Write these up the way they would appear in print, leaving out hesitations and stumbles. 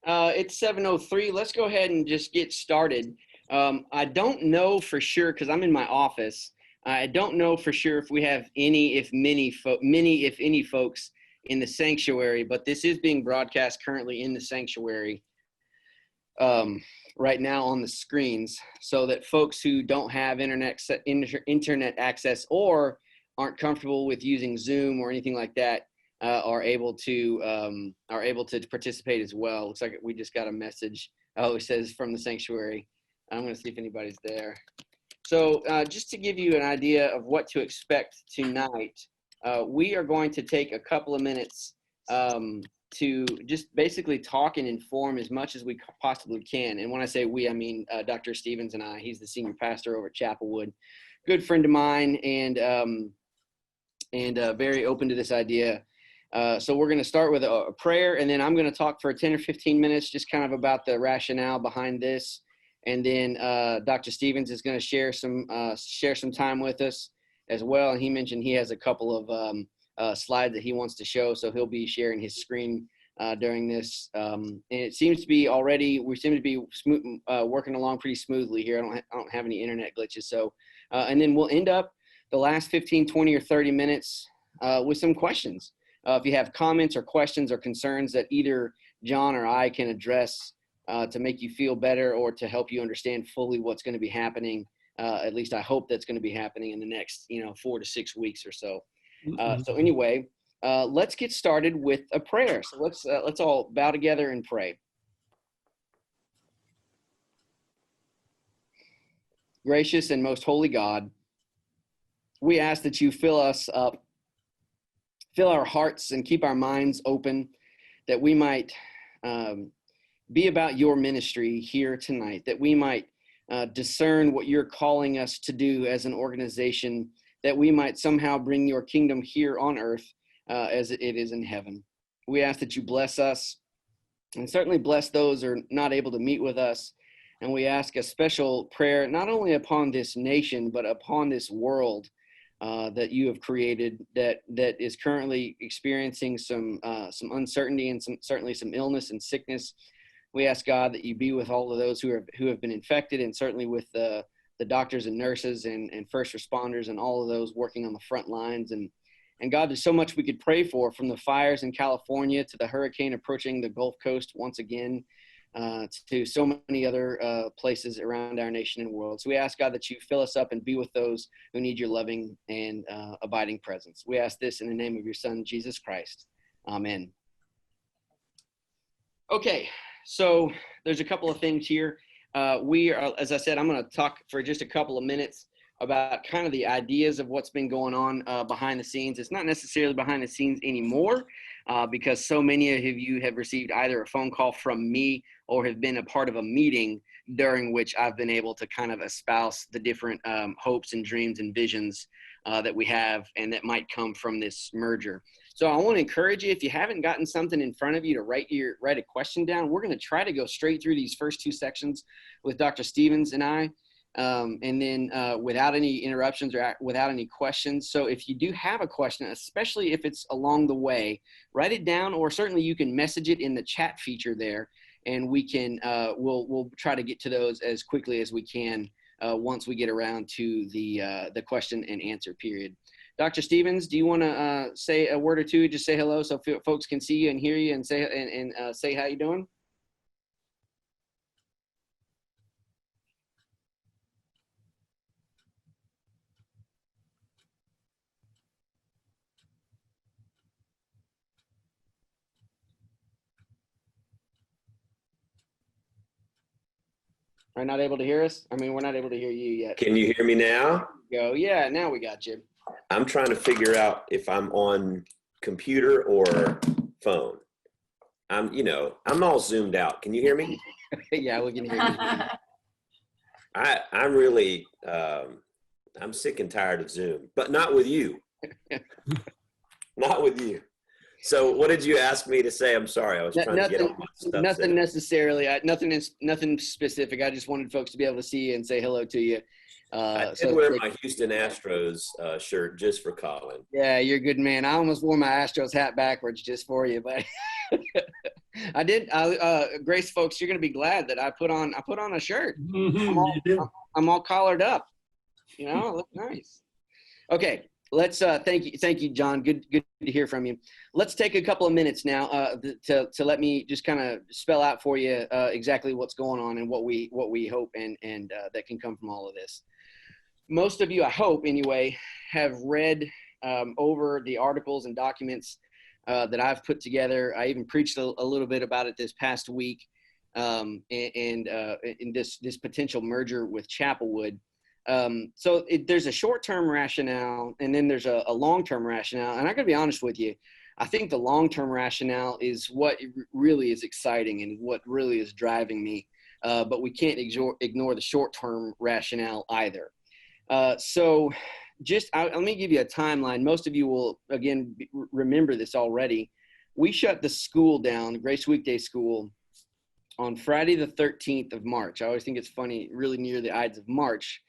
It's 7:03. Let's go ahead and just get started. I don't know for sure because I'm in my office. I don't know for sure if we have any, if any folks in the sanctuary, but this is being broadcast currently in the sanctuary right now on the screens, so that folks who don't have internet access or aren't comfortable with using Zoom or anything like that are able to participate as well. Looks like we just got a message. Oh, it says from the sanctuary. I'm going to see if anybody's there. So just to give you an idea of what to expect tonight, we are going to take a couple of minutes to just basically talk and inform as much as we possibly can. And when I say we, I mean Dr. Stevens and I. He's the senior pastor over at Chapelwood, good friend of mine, and very open to this idea. So we're going to start with a prayer, and then I'm going to talk for 10 or 15 minutes just kind of about the rationale behind this. And then Dr. Stevens is going to share some time with us as well. And he mentioned he has a couple of slides that he wants to show, so he'll be sharing his screen during this. And it seems to be we seem to be working along pretty smoothly here. I don't have any internet glitches. So, and then we'll end up the last 15, 20, or 30 minutes with some questions. If you have comments or questions or concerns that either John or I can address to make you feel better or to help you understand fully what's going to be happening, at least I hope that's going to be happening in the next 4 to 6 weeks or so. So anyway, let's get started with a prayer. So let's all bow together and pray. Gracious and most holy God, we ask that you fill us up, fill our hearts and keep our minds open, that we might be about your ministry here tonight, that we might discern what you're calling us to do as an organization, that we might somehow bring your kingdom here on earth as it is in heaven. We ask that you bless us and certainly bless those who are not able to meet with us. And we ask a special prayer, not only upon this nation, but upon this world that you have created, that is currently experiencing some uncertainty and certainly some illness and sickness. We ask God that you be with all of those who have been infected, and certainly with the doctors and nurses and first responders and all of those working on the front lines. And God, there's so much we could pray for, from the fires in California to the hurricane approaching the Gulf Coast once again, to so many other places around our nation and world. So we ask, God, that you fill us up and be with those who need your loving and abiding presence. We ask this in the name of your Son, Jesus Christ. Amen. Okay, so there's a couple of things here. We are, as I said, I'm going to talk for just a couple of minutes about kind of the ideas of what's been going on behind the scenes. It's not necessarily behind the scenes anymore because so many of you have received either a phone call from me or have been a part of a meeting during which I've been able to kind of espouse the different hopes and dreams and visions that we have and that might come from this merger. So I want to encourage you, if you haven't gotten something in front of you to write a question down, we're going to try to go straight through these first two sections with Dr. Stevens and I, and then without any interruptions or without any questions. So if you do have a question, especially if it's along the way, write it down, or certainly you can message it in the chat feature there, and we can we'll try to get to those as quickly as we can once we get around to the question and answer period. Dr. Stevens, do you want to say a word or two? Just say hello so folks can see you and hear you, and say how you doing. Are not able to hear us? I mean, we're not able to hear you yet. Can you hear me now? Go. Yeah, now we got you. I'm trying to figure out if I'm on computer or phone. I'm all zoomed out. Can you hear me? Yeah, we can hear you. I'm really, I'm sick and tired of Zoom, but not with you. Not with you. So what did you ask me to say? I'm sorry. I was trying to get all my stuff. Nothing necessarily. Nothing specific. I just wanted folks to be able to see you and say hello to you. I did wear my Houston Astros shirt just for Collin. Yeah, you're a good man. I almost wore my Astros hat backwards just for you, but I did. Grace, folks, you're going to be glad that I put on a shirt. I'm You did. I'm all collared up. You know, it looked nice. Okay, let's thank you, John. Good to hear from you. Let's take a couple of minutes now to let me just kind of spell out for you exactly what's going on and what we hope and that can come from all of this. Most of you, I hope anyway, have read over the articles and documents that I've put together. I even preached a little bit about it this past week, and in this potential merger with Chapelwood. So there's a short-term rationale, and then there's a long-term rationale. And I gotta be honest with you, I think the long-term rationale is what really is exciting and what really is driving me. But we can't ignore the short-term rationale either. So let me give you a timeline. Most of you will, again, remember this already. We shut the school down, Grace Weekday School, on Friday the 13th of March. I always think it's funny, really near the Ides of March,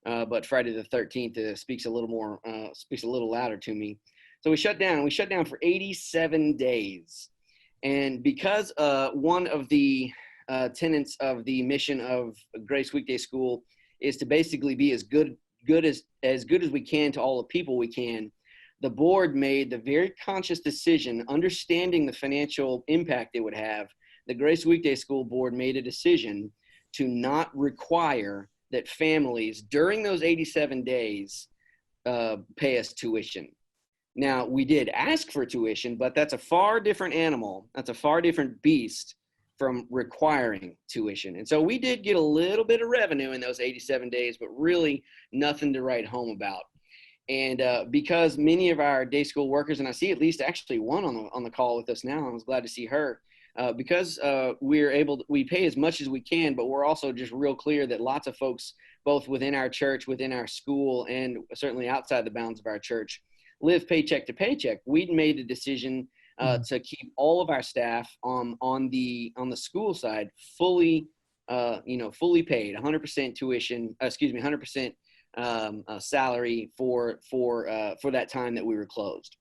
but Friday the 13th speaks a little louder to me. So we shut down for 87 days. And because one of the tenets of the mission of Grace Weekday School is to basically be as good as we can to all the people we can, the board made the very conscious decision, understanding the financial impact it would have. The Grace Weekday School board made a decision to not require that families during those 87 days pay us tuition. Now, we did ask for tuition, but that's a far different animal. That's a far different beast from requiring tuition. And so we did get a little bit of revenue in those 87 days, but really nothing to write home about. And because many of our day school workers, and I see at least actually one on the call with us now, I was glad to see her, because we pay as much as we can, but we're also just real clear that lots of folks, both within our church, within our school, and certainly outside the bounds of our church, live paycheck to paycheck. We'd made a decision to keep all of our staff on the school side fully paid, 100% tuition, 100% salary for that time that we were closed.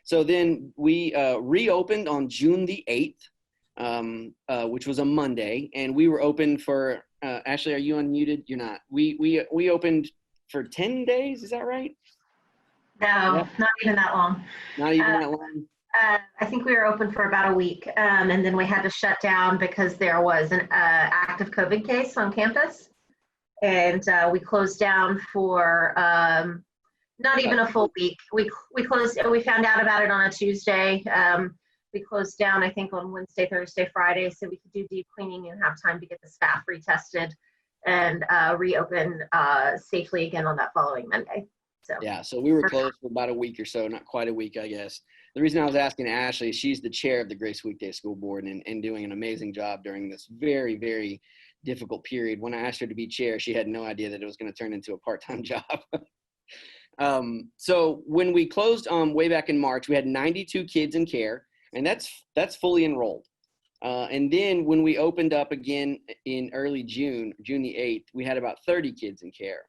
So then we reopened on June the 8th, which was a Monday, and we were open for Ashley, are you unmuted? You're not. We opened for 10 days, is that right? No, yeah. Not even that long. Not even that long. I think we were open for about a week, and then we had to shut down because there was an active COVID case on campus, and we closed down for not even a full week. We closed. We found out about it on a Tuesday. We closed down, I think, on Wednesday, Thursday, Friday, so we could do deep cleaning and have time to get the staff retested and reopen safely again on that following Monday. So yeah, so we were closed for about a week or so, not quite a week, I guess. The reason I was asking Ashley, she's the chair of the Grace Weekday School Board and doing an amazing job during this very, very difficult period. When I asked her to be chair, she had no idea that it was going to turn into a part-time job. So when we closed way back in March, we had 92 kids in care, and that's fully enrolled. And then when we opened up again in early June the 8th, we had about 30 kids in care.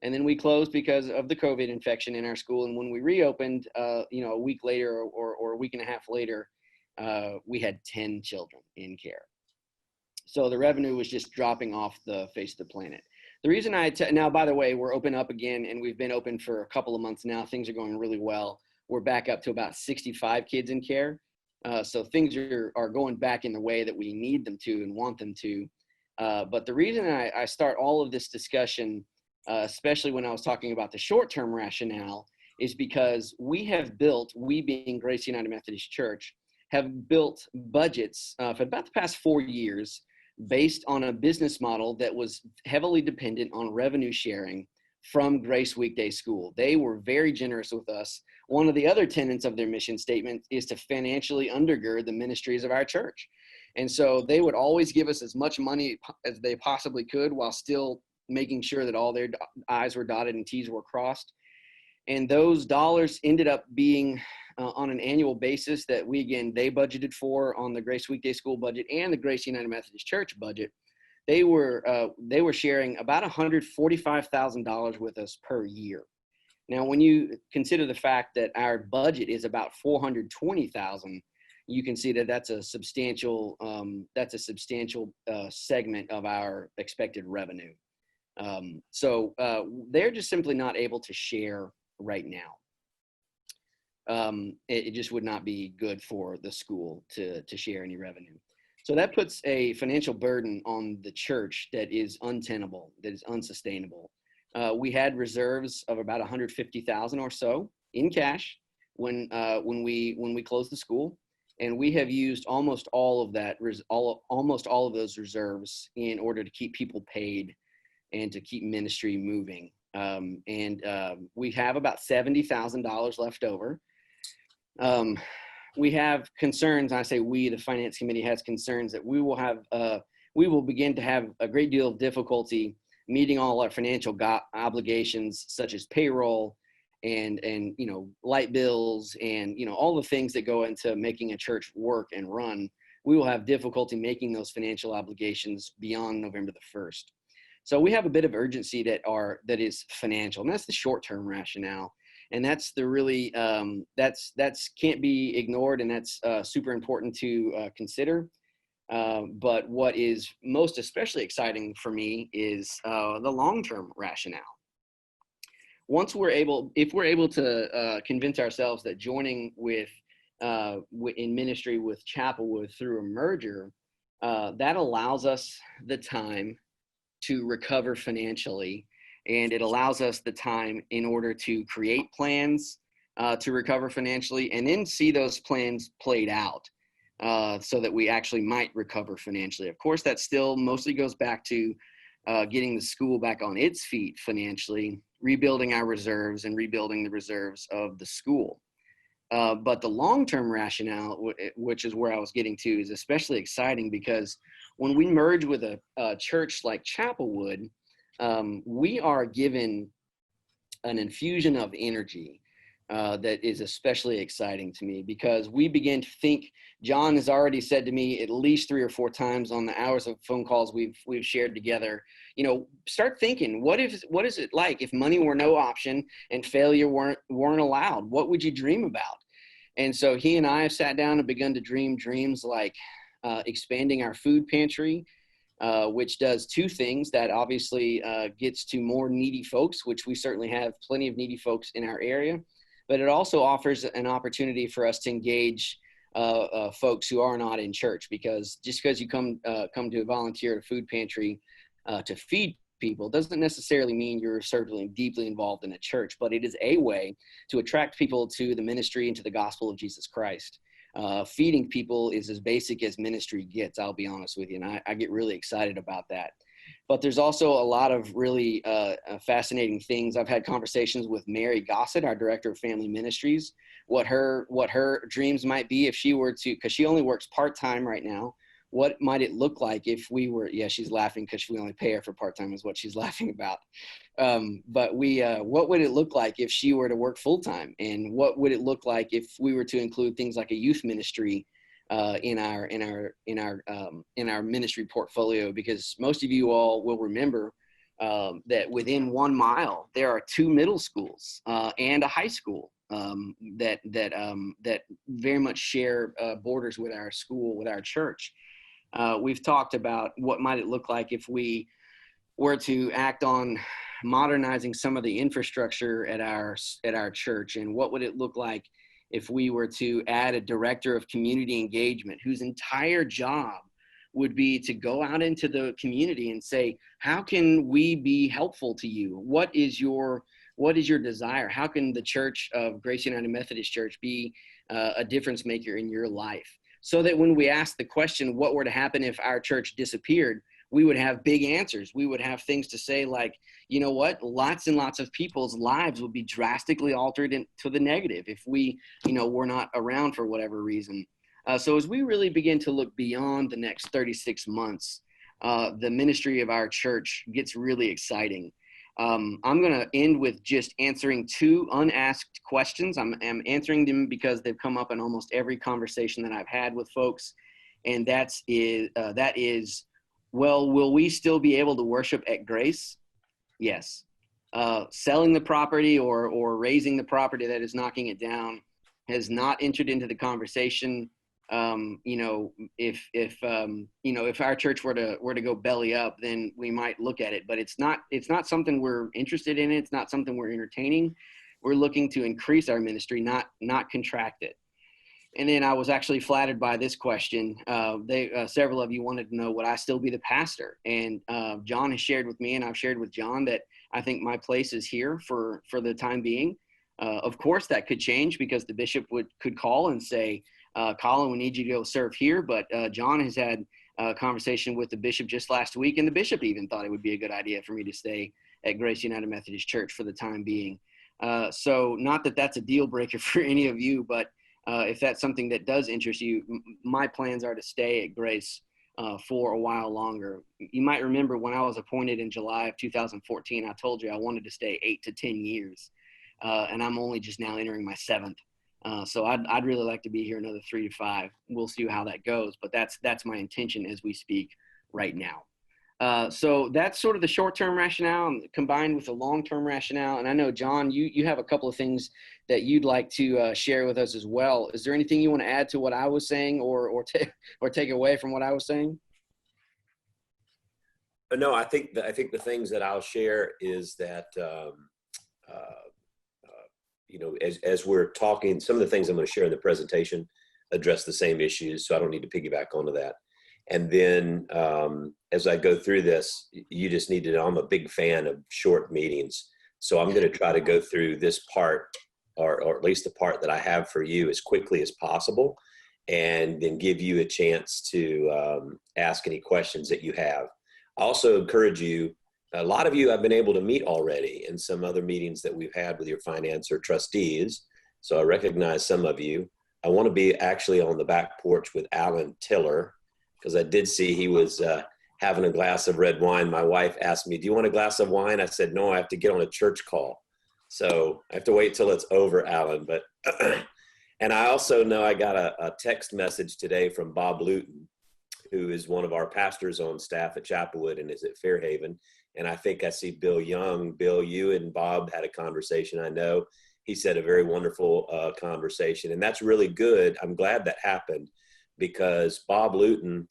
And then we closed because of the COVID infection in our school. And when we reopened, a week later or a week and a half later, we had 10 children in care. So the revenue was just dropping off the face of the planet. The reason now, by the way, we're open up again, and we've been open for a couple of months now. Things are going really well. We're back up to about 65 kids in care. So things are going back in the way that we need them to and want them to. But the reason I start all of this discussion, especially when I was talking about the short-term rationale, is because we being Grace United Methodist Church, have built budgets for about the past 4 years based on a business model that was heavily dependent on revenue sharing from Grace Weekday School. They were very generous with us. One of the other tenets of their mission statement is to financially undergird the ministries of our church. And so they would always give us as much money as they possibly could while still making sure that all their I's were dotted and T's were crossed. And those dollars ended up being on an annual basis that they budgeted for on the Grace Weekday School budget and the Grace United Methodist Church budget. They were sharing about $145,000 with us per year. Now, when you consider the fact that our budget is about $420,000, you can see that that's a substantial segment of our expected revenue. So they're just simply not able to share right now. It just would not be good for the school to share any revenue. So that puts a financial burden on the church that is untenable, that is unsustainable. We had reserves of about $150,000 or so in cash when we closed the school, and we have used almost all of that, almost all of those reserves in order to keep people paid and to keep ministry moving. We have about $70,000 left over. We have concerns. I say we, the finance committee has concerns that we will begin to have a great deal of difficulty meeting all our financial obligations, such as payroll and light bills and all the things that go into making a church work and run. We will have difficulty making those financial obligations beyond November the 1st. So we have a bit of urgency that is financial, and that's the short-term rationale. And that's the really, that's can't be ignored, and that's super important to consider. But what is most especially exciting for me is the long-term rationale. If we're able to convince ourselves that joining in ministry with Chapelwood through a merger, that allows us the time to recover financially. And it allows us the time in order to create plans to recover financially, and then see those plans played out so that we actually might recover financially. Of course, that still mostly goes back to getting the school back on its feet financially, rebuilding our reserves and rebuilding the reserves of the school. But the long-term rationale, which is where I was getting to, is especially exciting because when we merge with a church like Chapelwood, we are given an infusion of energy that is especially exciting to me, because we begin to think. John has already said to me at least 3 or 4 times on the hours of phone calls we've shared together, start thinking, what is it like if money were no option and failure weren't allowed? What would you dream about? And so he and I have sat down and begun to dream dreams like expanding our food pantry, which does 2 things. That obviously gets to more needy folks, which we certainly have plenty of needy folks in our area, but it also offers an opportunity for us to engage folks who are not in church, because just because you come to volunteer at a food pantry to feed people doesn't necessarily mean you're certainly deeply involved in a church, but it is a way to attract people to the ministry and to the gospel of Jesus Christ. Feeding people is as basic as ministry gets, I'll be honest with you, and I get really excited about that. But there's also a lot of really fascinating things. I've had conversations with Mary Gossett, our director of family ministries, what her dreams might be if she were to, because she only works part-time right now. What might it look like if we were, she's laughing because we only pay her for part-time is what she's laughing about. But what would it look like if she were to work full-time? And what would it look like if we were to include things like a youth ministry in our ministry portfolio? Because most of you all will remember that within 1 mile, there are 2 middle schools and a high school that very much share borders with our school, with our church. We've talked about what might it look like if we were to act on modernizing some of the infrastructure at our church, and what would it look like if we were to add a director of community engagement whose entire job would be to go out into the community and say, how can we be helpful to you? What is your desire? How can the Church of Grace United Methodist Church be a difference maker in your life? So that when we ask the question, what were to happen if our church disappeared, we would have big answers. We would have things to say like, you know what, lots and lots of people's lives would be drastically altered to the negative if we, were not around for whatever reason. So as we really begin to look beyond the next 36 months, the ministry of our church gets really exciting. I'm going to end with just answering 2 unasked questions. I'm answering them because they've come up in almost every conversation that I've had with folks. And that is, well, will we still be able to worship at Grace? Yes. Selling the property or raising the property that is knocking it down has not entered into the conversation. if our church were to go belly up, then we might look at it. But it's not something we're interested in. It's not something we're entertaining. We're looking to increase our ministry, not contract it. And then I was actually flattered by this question. Several of you wanted to know, would I still be the pastor? And John has shared with me, and I've shared with John, that I think my place is here for the time being. Of course, that could change, because the bishop could call and say, Collin, we need you to go serve here. But John has had a conversation with the bishop just last week, and the bishop even thought it would be a good idea for me to stay at Grace United Methodist Church for the time being. So not that that's a deal breaker for any of you, but if that's something that does interest you, my plans are to stay at Grace for a while longer. You might remember when I was appointed in July of 2014, I told you I wanted to stay 8 to 10 years, and I'm only just now entering my 7th. So I'd really like to be here another 3 to 5. We'll see how that goes, but that's my intention as we speak right now. So that's sort of the short-term rationale combined with the long-term rationale. And I know, John, you have a couple of things that you'd like to share with us as well. Is there anything you want to add to what I was saying, or take away from what I was saying? No, I think the things that I'll share is that, as we're talking, some of the things I'm going to share in the presentation address the same issues, so I don't need to piggyback onto that. And then as I go through this, you just need to know I'm a big fan of short meetings. So I'm going to try to go through this part, or at least the part that I have for you, as quickly as possible, and then give you a chance to ask any questions that you have. I also encourage you, a lot of you I've been able to meet already in some other meetings that we've had with your finance or trustees. So I recognize some of you. I want to be actually on the back porch with Collin Taylor, because I did see he was having a glass of red wine. My wife asked me, do you want a glass of wine? I said, no, I have to get on a church call. So I have to wait till it's over, Alan. But and I also know I got a text message today from Bob Luton, who is one of our pastors on staff at Chapelwood and is at Fairhaven. And I think I see Bill Young. Bill, you and Bob had a conversation, I know. He said a very wonderful conversation. And that's really good. I'm glad that happened, because Bob Luton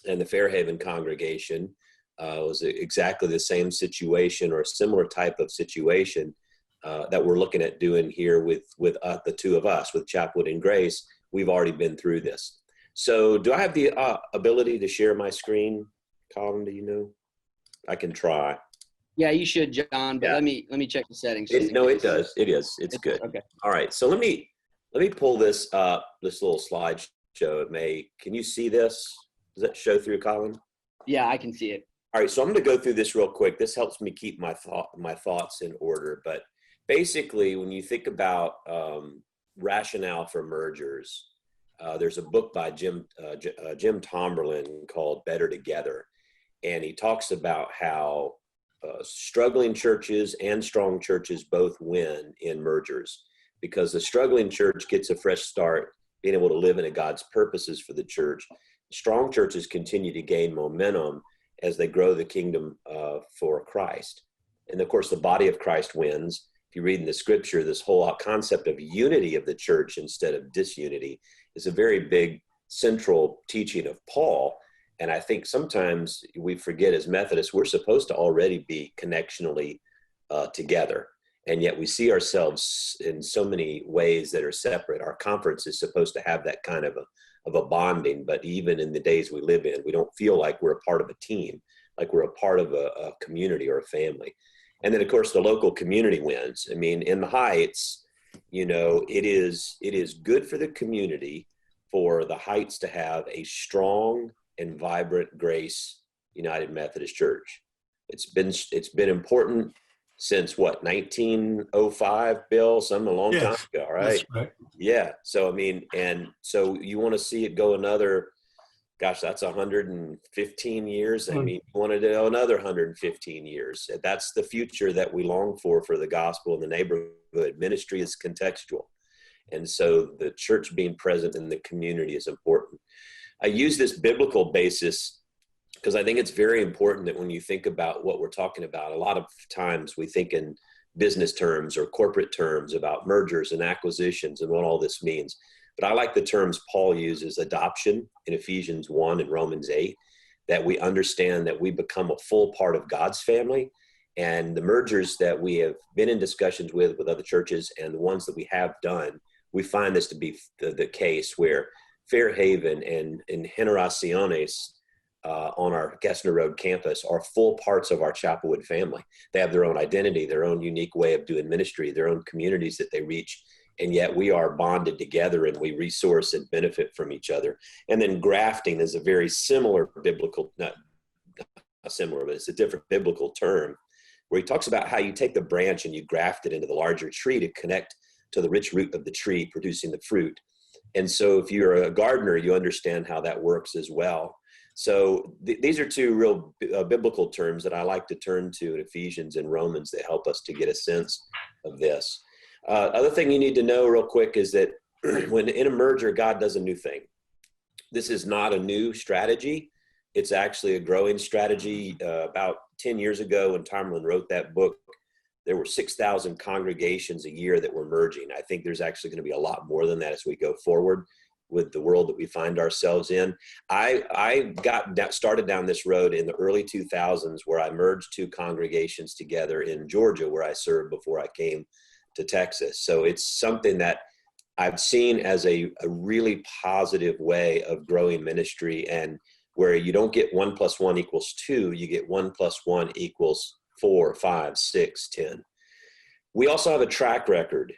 and the Fairhaven congregation was exactly the same situation, or a similar type of situation that we're looking at doing here with the two of us, with Chapelwood and Grace. We've already been through this. So do I have the ability to share my screen, Collin? Do you know? I can try. Yeah, you should, John, but Yeah. let me check the settings. No, it does. It is. It's good. Okay. All right. So let me pull this up, this little slideshow. Can you see this? Does that show through, Collin? Yeah, I can see it. All right. So I'm going to go through this real quick. This helps me keep my thoughts in order. But basically, when you think about rationale for mergers, there's a book by Jim Tomberlin called Better Together. And he talks about how struggling churches and strong churches both win in mergers, because the struggling church gets a fresh start, being able to live into God's purposes for the church. Strong churches continue to gain momentum as they grow the kingdom for Christ. And of course, the body of Christ wins. If you read in the scripture, this whole concept of unity of the church instead of disunity is a very big central teaching of Paul. And I think sometimes we forget, as Methodists, we're supposed to already be connectionally together. And yet we see ourselves in so many ways that are separate. Our conference is supposed to have that kind of a bonding, but even in the days we live in, we don't feel like we're a part of a team, like we're a part of a community or a family. And then, of course, the local community wins. I mean, in the Heights, it is good for the community for the Heights to have a strong and vibrant Grace United Methodist Church. It's been important since what, 1905, Bill? A long time ago, right? That's right. Yeah. So I mean, and so you want to see it go another, gosh, that's 115 years. I mean, you want to go another 115 years. That's the future that we long for the gospel in the neighborhood. Ministry is contextual. And so the church being present in the community is important. I use this biblical basis because I think it's very important that when you think about what we're talking about, a lot of times we think in business terms or corporate terms about mergers and acquisitions and what all this means. but I like the terms Paul uses, adoption in Ephesians 1 and Romans 8, that we understand that we become a full part of God's family. And the mergers that we have been in discussions with other churches and the ones that we have done, we find this to be the case where Fairhaven and Generaciones on our Gessner Road campus are full parts of our Chapelwood family. They have their own identity, their own unique way of doing ministry, their own communities that they reach. And yet we are bonded together and we resource and benefit from each other. And then grafting is a very similar biblical, not similar, but it's a different biblical term, where he talks about how you take the branch and you graft it into the larger tree to connect to the rich root of the tree producing the fruit. And so if you're a gardener, you understand how that works as well. So these are two real biblical terms that I like to turn to in Ephesians and Romans that help us to get a sense of this. Other thing you need to know real quick is that when in a merger, God does a new thing. This is not a new strategy. It's actually a growing strategy. About 10 years ago when Tomlin wrote that book, there were 6,000 congregations a year that were merging. I think there's actually going to be a lot more than that as we go forward with the world that we find ourselves in. I got started down this road in the early 2000s where I merged two congregations together in Georgia where I served before I came to Texas. So it's something that I've seen as a really positive way of growing ministry, and where you don't get 1 + 1 = 2, you get 1 + 1 = 4, 5, 6, 10. We also have a track record.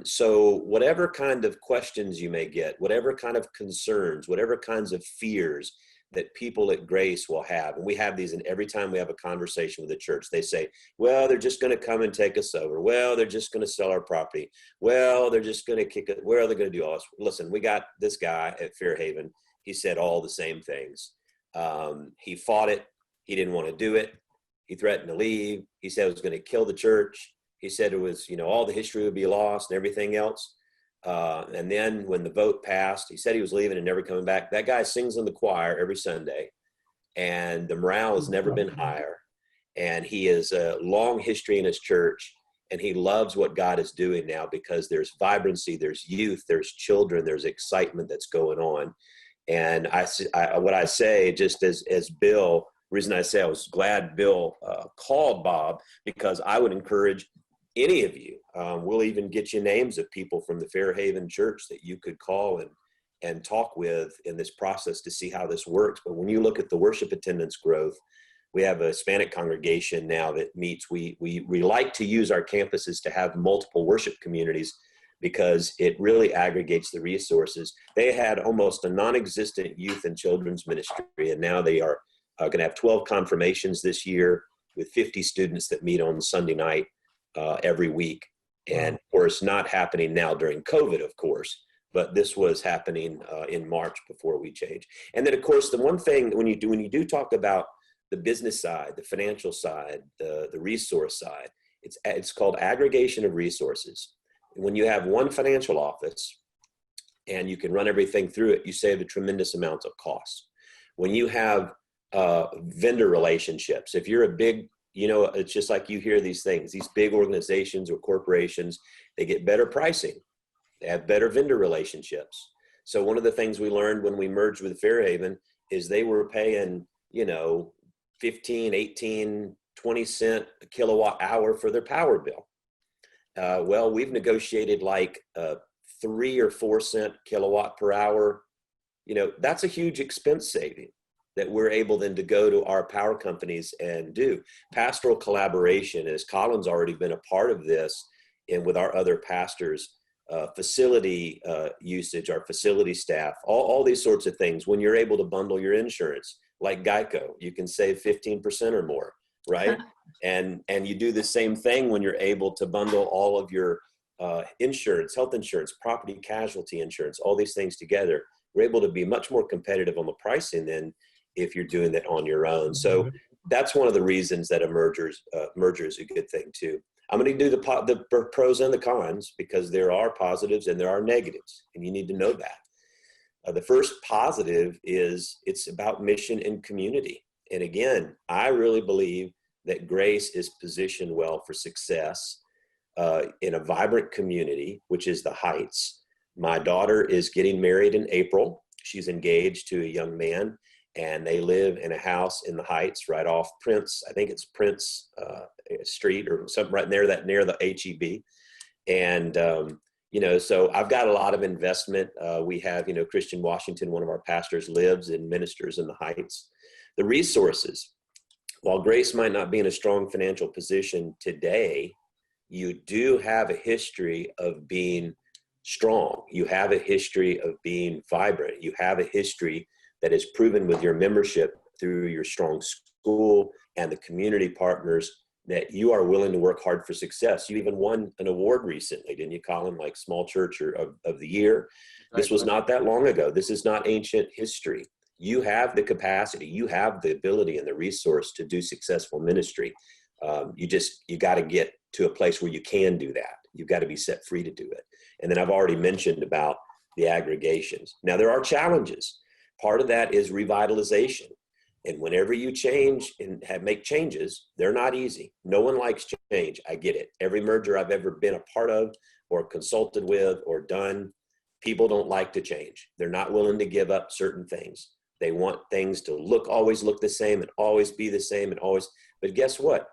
So whatever kind of questions you may get, whatever kind of concerns, whatever kinds of fears that people at Grace will have, and we have these, and every time we have a conversation with the church, they say, well, they're just going to come and take us over. Well, they're just going to sell our property. Well, they're just going to kick it. Where are they going to do all this? Listen, we got this guy at Fairhaven. He said all the same things. He fought it. He didn't want to do it. He threatened to leave. He said it was going to kill the church. He said it was, all the history would be lost and everything else. And then when the vote passed, he said he was leaving and never coming back. That guy sings in the choir every Sunday, and the morale has never been higher. And he has a long history in his church, and he loves what God is doing now because there's vibrancy, there's youth, there's children, there's excitement that's going on. And what I say, just as Bill, the reason I say I was glad Bill called Bob, because I would encourage any of you, we'll even get you names of people from the Fairhaven church that you could call and talk with in this process to see how this works. But when you look at the worship attendance growth, we have a Hispanic congregation now that meets. We like to use our campuses to have multiple worship communities because it really aggregates the resources. They had almost a non-existent youth and children's ministry, and now they are going to have 12 confirmations this year with 50 students that meet on Sunday night every week. And of course, not happening now during COVID, of course, but this was happening in March before we changed. And then of course, the one thing when you do talk about the business side, the financial side, the resource side, it's called aggregation of resources. When you have one financial office and you can run everything through it, you save a tremendous amount of costs. When you have vendor relationships, if you're a big, it's just like you hear these things, these big organizations or corporations, they get better pricing. They have better vendor relationships. So one of the things we learned when we merged with Fairhaven is they were paying, 15, 18, 20 cent a kilowatt hour for their power bill. Well, we've negotiated like 3 or 4 cent kilowatt per hour. That's a huge expense saving that we're able then to go to our power companies and do. Pastoral collaboration, as Collin's already been a part of this, and with our other pastors, facility usage, our facility staff, all these sorts of things. When you're able to bundle your insurance, like Geico, you can save 15% or more, right? And you do the same thing when you're able to bundle all of your insurance, health insurance, property casualty insurance, all these things together. We're able to be much more competitive on the pricing than if you're doing that on your own. So that's one of the reasons that a merger is a good thing too. I'm going to do the pros and the cons because there are positives and there are negatives, and you need to know that. The first positive is it's about mission and community. And again, I really believe that Grace is positioned well for success in a vibrant community, which is the Heights, My daughter is getting married in April. She's engaged to a young man, and they live in a house in the Heights right off Prince. I think it's Prince Street or something right near the HEB. And, so I've got a lot of investment. We have, Christian Washington, one of our pastors, lives and ministers in the Heights. The resources, while Grace might not be in a strong financial position today, you do have a history of being strong. You have a history of being vibrant. You have a history that is proven with your membership through your strong school and the community partners that you are willing to work hard for success. You even won an award recently, didn't you, Collin, like Small Church of the Year? This was not that long ago. This is not ancient history. You have the capacity, you have the ability and the resource to do successful ministry. You got to get to a place where you can do that. You've got to be set free to do it. And then I've already mentioned about the aggregations. Now, there are challenges. Part of that is revitalization. And whenever you change and make changes, they're not easy. No one likes change. I get it. Every merger I've ever been a part of or consulted with or done, people don't like to change. They're not willing to give up certain things. They want things to always look the same and always be the same and always, but guess what?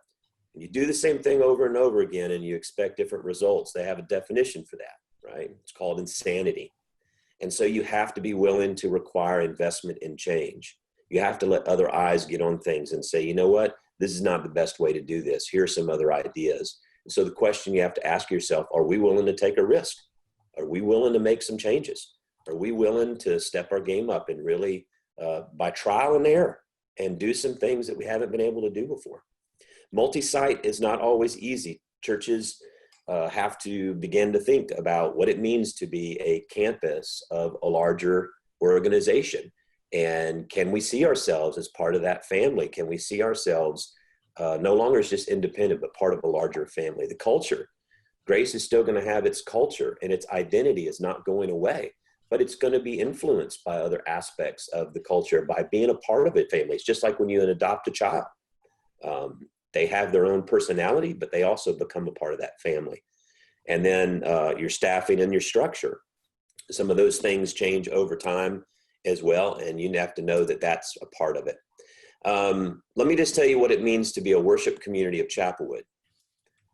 You do the same thing over and over again and you expect different results. They have a definition for that, right? It's called insanity. And so you have to be willing to require investment in change. You have to let other eyes get on things and say, you know what? This is not the best way to do this. Here are some other ideas. And so the question you have to ask yourself, are we willing to take a risk? Are we willing to make some changes? Are we willing to step our game up and really, by trial and error, and do some things that we haven't been able to do before? Multi-site is not always easy. Churches have to begin to think about what it means to be a campus of a larger organization. And can we see ourselves as part of that family? Can we see ourselves no longer as just independent, but part of a larger family? The culture, Grace is still going to have its culture and its identity is not going away, but it's going to be influenced by other aspects of the culture by being a part of it. Family. It's just like when you adopt a child. They have their own personality, but they also become a part of that family. And then your staffing and your structure. Some of those things change over time as well, and you have to know that that's a part of it. Let me just tell you what it means to be a worship community of Chapelwood.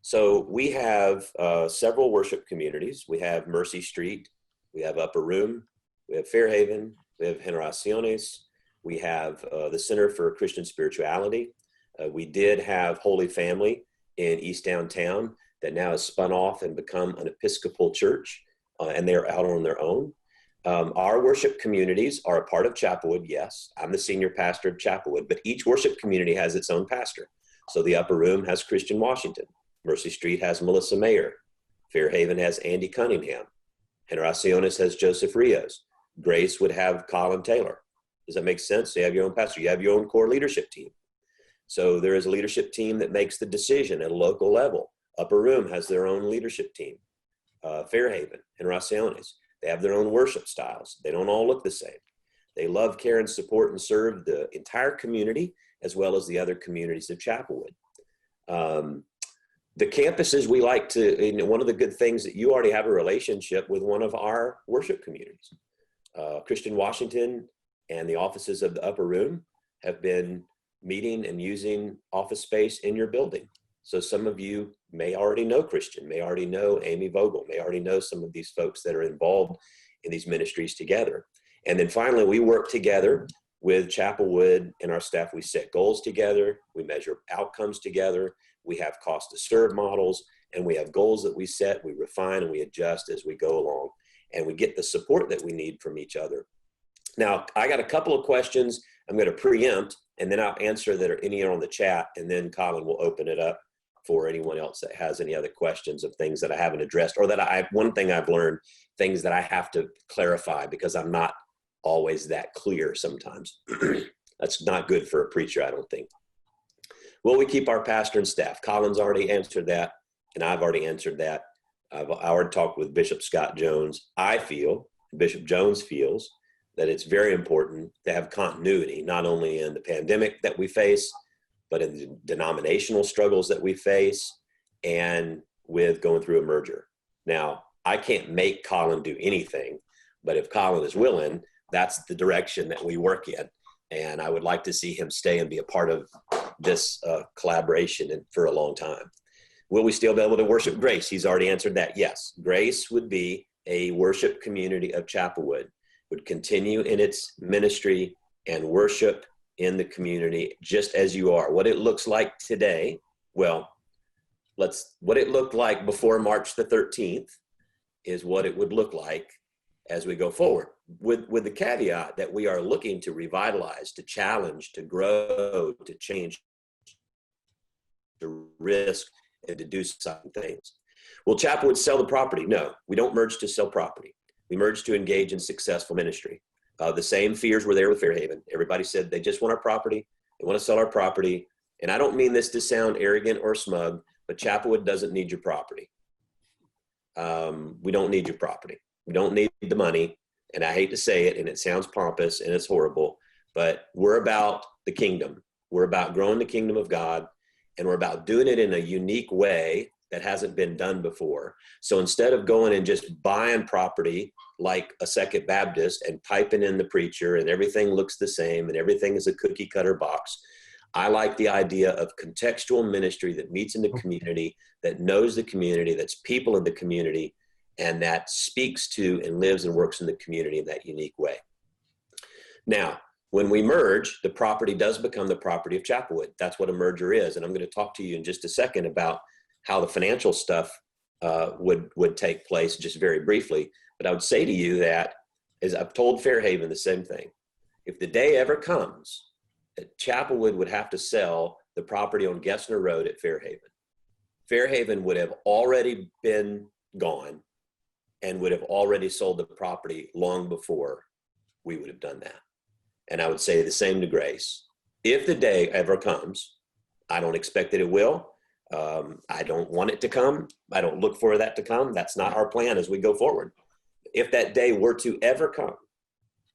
So we have several worship communities. We have Mercy Street, we have Upper Room, we have Fairhaven, we have Generaciones, we have the Center for Christian Spirituality. We did have Holy Family in East Downtown that now has spun off and become an Episcopal church, and they're out on their own. Our worship communities are a part of Chapelwood, yes. I'm the senior pastor of Chapelwood, but each worship community has its own pastor. So the Upper Room has Christian Washington. Mercy Street has Melissa Mayer. Fairhaven has Andy Cunningham. Generaciones has Joseph Rios. Grace would have Collin Taylor. Does that make sense? So you have your own pastor. You have your own core leadership team. So there is a leadership team that makes the decision at a local level. Upper Room has their own leadership team. Fairhaven, Generaciones, they have their own worship styles. They don't all look the same. They love, care, and support and serve the entire community as well as the other communities of Chapelwood. The campuses we like to, one of the good things that you already have a relationship with one of our worship communities. Christian Washington and the offices of the Upper Room have been meeting and using office space in your building. So some of you may already know Christian, may already know Amy Vogel, may already know some of these folks that are involved in these ministries together. And then finally, we work together with Chapelwood and our staff. We set goals together, we measure outcomes together, we have cost to serve models, and we have goals that we set, we refine, and we adjust as we go along. And we get the support that we need from each other. Now, I got a couple of questions I'm going to preempt, and then I'll answer that are any on the chat, and then Collin will open it up for anyone else that has any other questions of things that I haven't addressed, or that one thing I've learned, things that I have to clarify because I'm not always that clear sometimes. That's not good for a preacher, I don't think. Will we keep our pastor and staff? Collin's already answered that, and I've already answered that. I've already talked with Bishop Scott Jones. I feel, Bishop Jones feels, that it's very important to have continuity, not only in the pandemic that we face, but in the denominational struggles that we face, and with going through a merger. Now, I can't make Collin do anything, but if Collin is willing, that's the direction that we work in. And I would like to see him stay and be a part of this collaboration for a long time. Will we still be able to worship Grace? He's already answered that. Yes, Grace would be a worship community of Chapelwood, would continue in its ministry and worship in the community just as you are. What it looks like today, well, what it looked like before March the 13th is what it would look like as we go forward, with the caveat that we are looking to revitalize, to challenge, to grow, to change, to risk, and to do some things. Will Chapelwood sell the property? No, we don't merge to sell property. We merge to engage in successful ministry. The same fears were there with Fairhaven. Everybody said they just want our property. They want to sell our property. And I don't mean this to sound arrogant or smug, but Chapelwood doesn't need your property. We don't need your property. We don't need the money. And I hate to say it, and it sounds pompous and it's horrible, but we're about the kingdom. We're about growing the kingdom of God, and we're about doing it in a unique way that hasn't been done before. So instead of going and just buying property like a Second Baptist and typing in the preacher and everything looks the same and everything is a cookie cutter box, I like the idea of contextual ministry that meets in the community, that knows the community, that's people in the community, and that speaks to and lives and works in the community in that unique way. Now, when we merge, the property does become the property of Chapelwood. That's what a merger is. And I'm going to talk to you in just a second about how the financial stuff would take place, just very briefly. But I would say to you that, as I've told Fairhaven the same thing, if the day ever comes that Chapelwood would have to sell the property on Gessner Road at Fairhaven, Fairhaven would have already been gone and would have already sold the property long before we would have done that. And I would say the same to Grace. If the day ever comes, I don't expect that it will. I don't want it to come. I don't look for that to come. That's not our plan as we go forward. If that day were to ever come,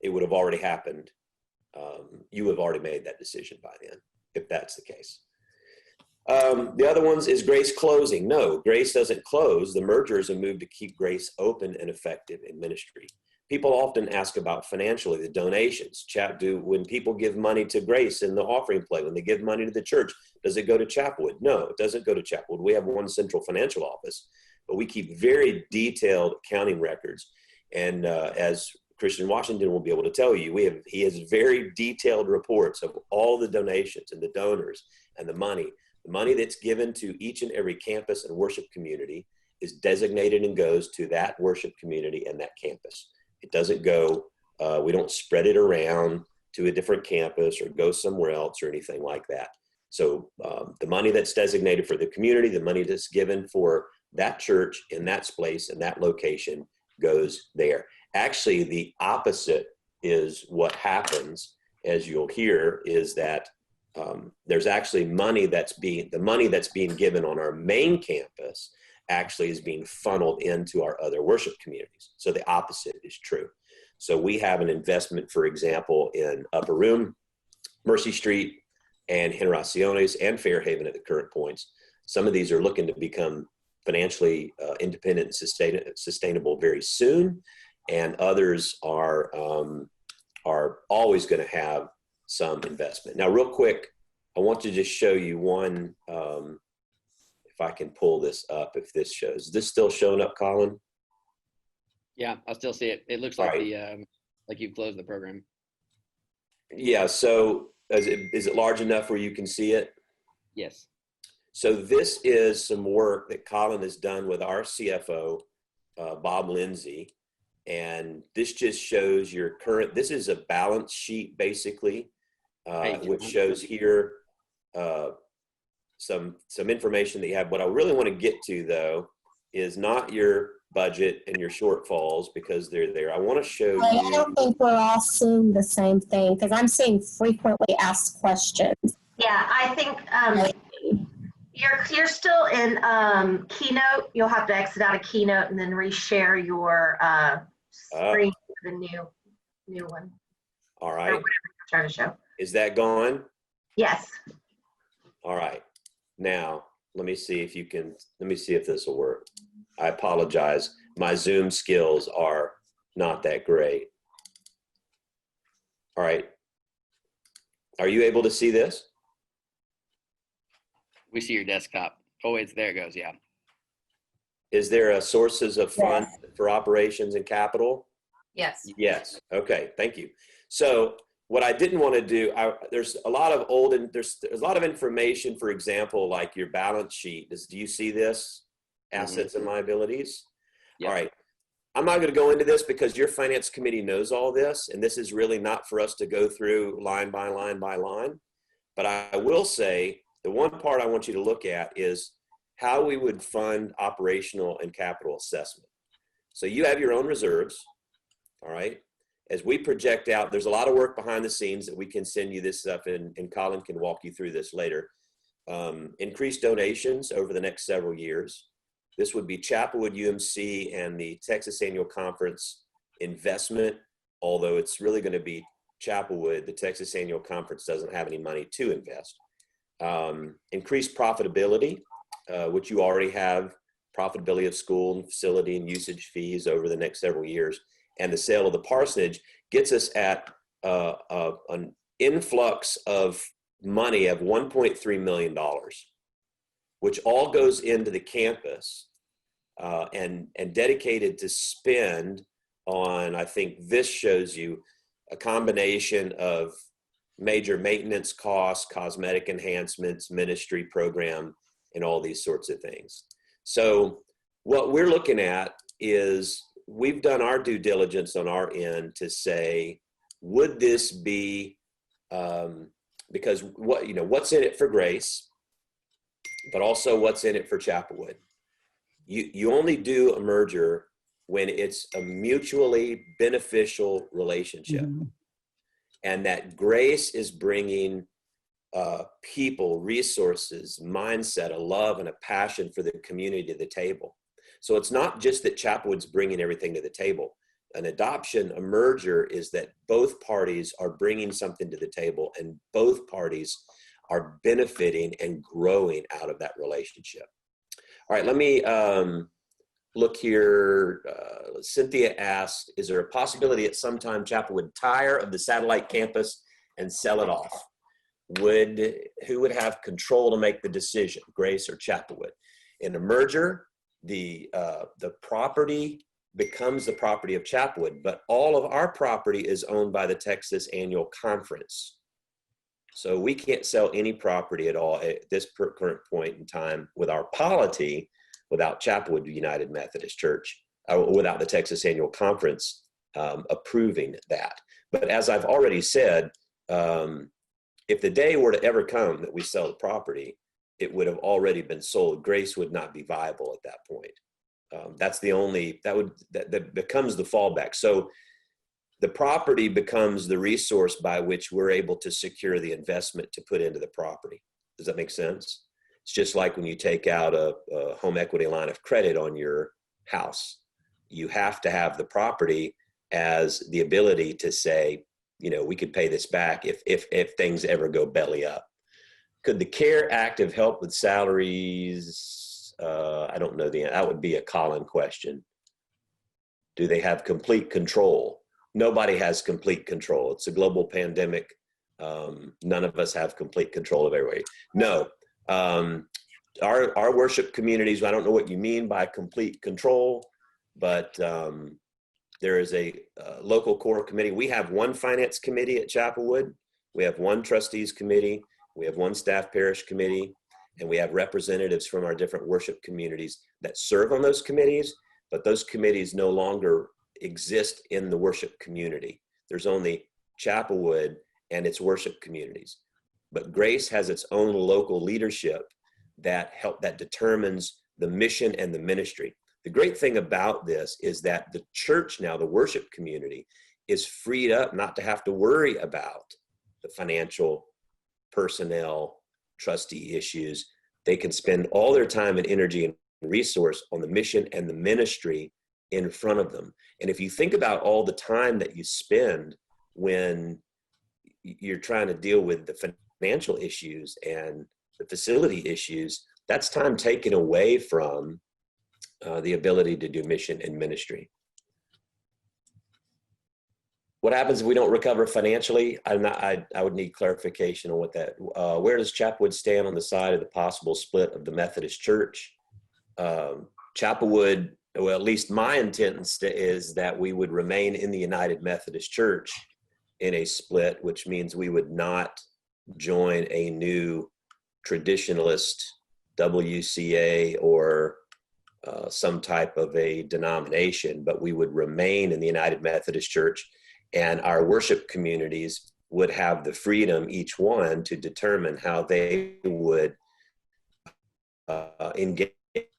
it would have already happened. You have already made that decision by then, if that's the case. The other ones is Grace closing. No, Grace doesn't close. The merger is a move to keep Grace open and effective in ministry. People often ask about financially, the donations. When people give money to Grace in the offering plate, when they give money to the church, does it go to Chapelwood? No, it doesn't go to Chapelwood. We have one central financial office, but we keep very detailed accounting records. And as Christian Washington will be able to tell you, he has very detailed reports of all the donations and the donors and the money. The money that's given to each and every campus and worship community is designated and goes to that worship community and that campus. It doesn't go, we don't spread it around to a different campus or go somewhere else or anything like that. So the money that's designated for the community, the money that's given for that church in that place and that location goes there. Actually, the opposite is what happens, as you'll hear, is that there's actually the money that's being given on our main campus actually is being funneled into our other worship communities. So the opposite is true. So we have an investment, for example, in Upper Room, Mercy Street, and Generaciones and Fairhaven at the current points. Some of these are looking to become financially independent and sustainable very soon, and others are always going to have some investment. Now, real quick, I want to just show you one, if I can pull this up, if this shows. Is this still showing up, Collin? Yeah, I still see it. It looks like like you've closed the program. Yeah, so is it large enough where you can see it? Yes. So this is some work that Collin has done with our CFO, Bob Lindsay. And this just shows your current, this is a balance sheet basically, which shows here some information that you have. What I really want to get to though is not your budget and your shortfalls, because they're there. I want to show you. I don't think we're all seeing the same thing, because I'm seeing frequently asked questions. Yeah, I think you're still in Keynote. You'll have to exit out of Keynote and then reshare your screen to the new one. All right. Or whatever you're trying to show. Is that gone? Yes. All right. Now, let me see if this will work. I apologize. my Zoom skills are not that great. All right. Are you able to see this? We see your desktop. Oh, there it goes. Yeah. Is there a sources of funds for operations and capital? Yes. Yes. Okay. Thank you. So what I didn't want to do, there's a lot of there's a lot of information, for example, like your balance sheet. Do you see this? Assets and liabilities? Yep. All right. I'm not going to go into this because your finance committee knows all this, and this is really not for us to go through line by line by line. But I will say the one part I want you to look at is how we would fund operational and capital assessment. So you have your own reserves, all right? As we project out, there's a lot of work behind the scenes that we can send you this stuff, and Collin can walk you through this later. Increased donations over the next several years. This would be Chapelwood UMC and the Texas Annual Conference investment, although it's really going to be Chapelwood. The Texas Annual Conference doesn't have any money to invest. Increased profitability, which you already have, profitability of school and facility and usage fees over the next several years. And the sale of the parsonage gets us at an influx of money of $1.3 million, which all goes into the campus and dedicated to spend on, I think this shows you a combination of major maintenance costs, cosmetic enhancements, ministry program, and all these sorts of things. So what we're looking at is we've done our due diligence on our end to say, would this be, because what's in it for Grace, but also what's in it for Chapelwood. You only do a merger when it's a mutually beneficial relationship. And that Grace is bringing people, resources, mindset, a love and a passion for the community to the table. So it's not just that Chapelwood's bringing everything to the table. An adoption, a merger, is that both parties are bringing something to the table and both parties are benefiting and growing out of that relationship. All right, let me look here. Cynthia asked, is there a possibility at some time Chapel would tire of the satellite campus and sell it off? Who would have control to make the decision, Grace or Chapelwood? In a merger, the property becomes the property of Chapelwood, but all of our property is owned by the Texas Annual Conference. So we can't sell any property at all at this current point in time with our polity without Chapelwood United Methodist Church, without the Texas Annual Conference approving that. But as I've already said, if the day were to ever come that we sell the property, it would have already been sold. Grace would not be viable at that point. That's the only, that becomes the fallback. So the property becomes the resource by which we're able to secure the investment to put into the property. Does that make sense? It's just like when you take out a home equity line of credit on your house. You have to have the property as the ability to say, you know, we could pay this back if things ever go belly up. Could the CARE Act have helped with salaries? I don't know that would be a Collin question. Do they have complete control? Nobody has complete control. It's a global pandemic. None of us have complete control of everybody. No, our worship communities, I don't know what you mean by complete control, but there is a local core committee. We have one finance committee at Chapelwood. We have one trustees committee. We have one staff parish committee, and we have representatives from our different worship communities that serve on those committees, but those committees no longer exist in the worship community. There's only Chapelwood and its worship communities. But Grace has its own local leadership that determines the mission and the ministry. The great thing about this is that the church now, the worship community, is freed up not to have to worry about the financial, personnel, trustee issues. They can spend all their time and energy and resource on the mission and the ministry in front of them. And if you think about all the time that you spend when you're trying to deal with the financial issues and the facility issues, that's time taken away from the ability to do mission and ministry. What happens if we don't recover financially? I would need clarification on what that, where does Chapelwood stand on the side of the possible split of the Methodist Church? Chapelwood, well, at least my intent is that we would remain in the United Methodist Church in a split, which means we would not join a new traditionalist WCA or some type of a denomination, but we would remain in the United Methodist Church, and our worship communities would have the freedom, each one, to determine how they would engage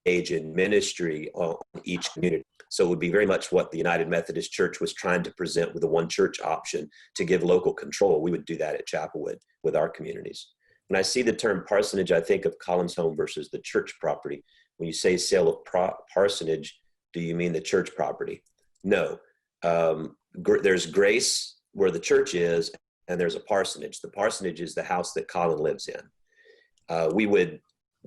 in ministry on each community. So it would be very much what the United Methodist Church was trying to present with the one church option to give local control. We would do that at Chapelwood with our communities. When I see the term parsonage, I think of Collin's home versus the church property. When you say sale of parsonage, do you mean the church property? No. There's grace where the church is, and there's a parsonage. The parsonage is the house that Collin lives in. The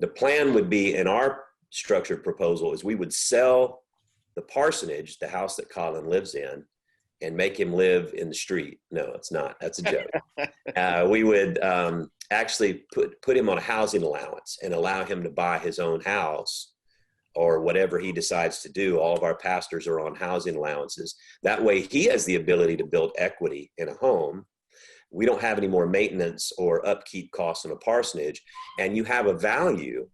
plan would be, in our structured proposal, is we would sell the parsonage, the house that Collin lives in, and make him live in the street. No, it's not. That's a joke. We would actually put him on a housing allowance and allow him to buy his own house or whatever he decides to do. All of our pastors are on housing allowances. That way he has the ability to build equity in a home. We don't have any more maintenance or upkeep costs on a parsonage. And you have a value,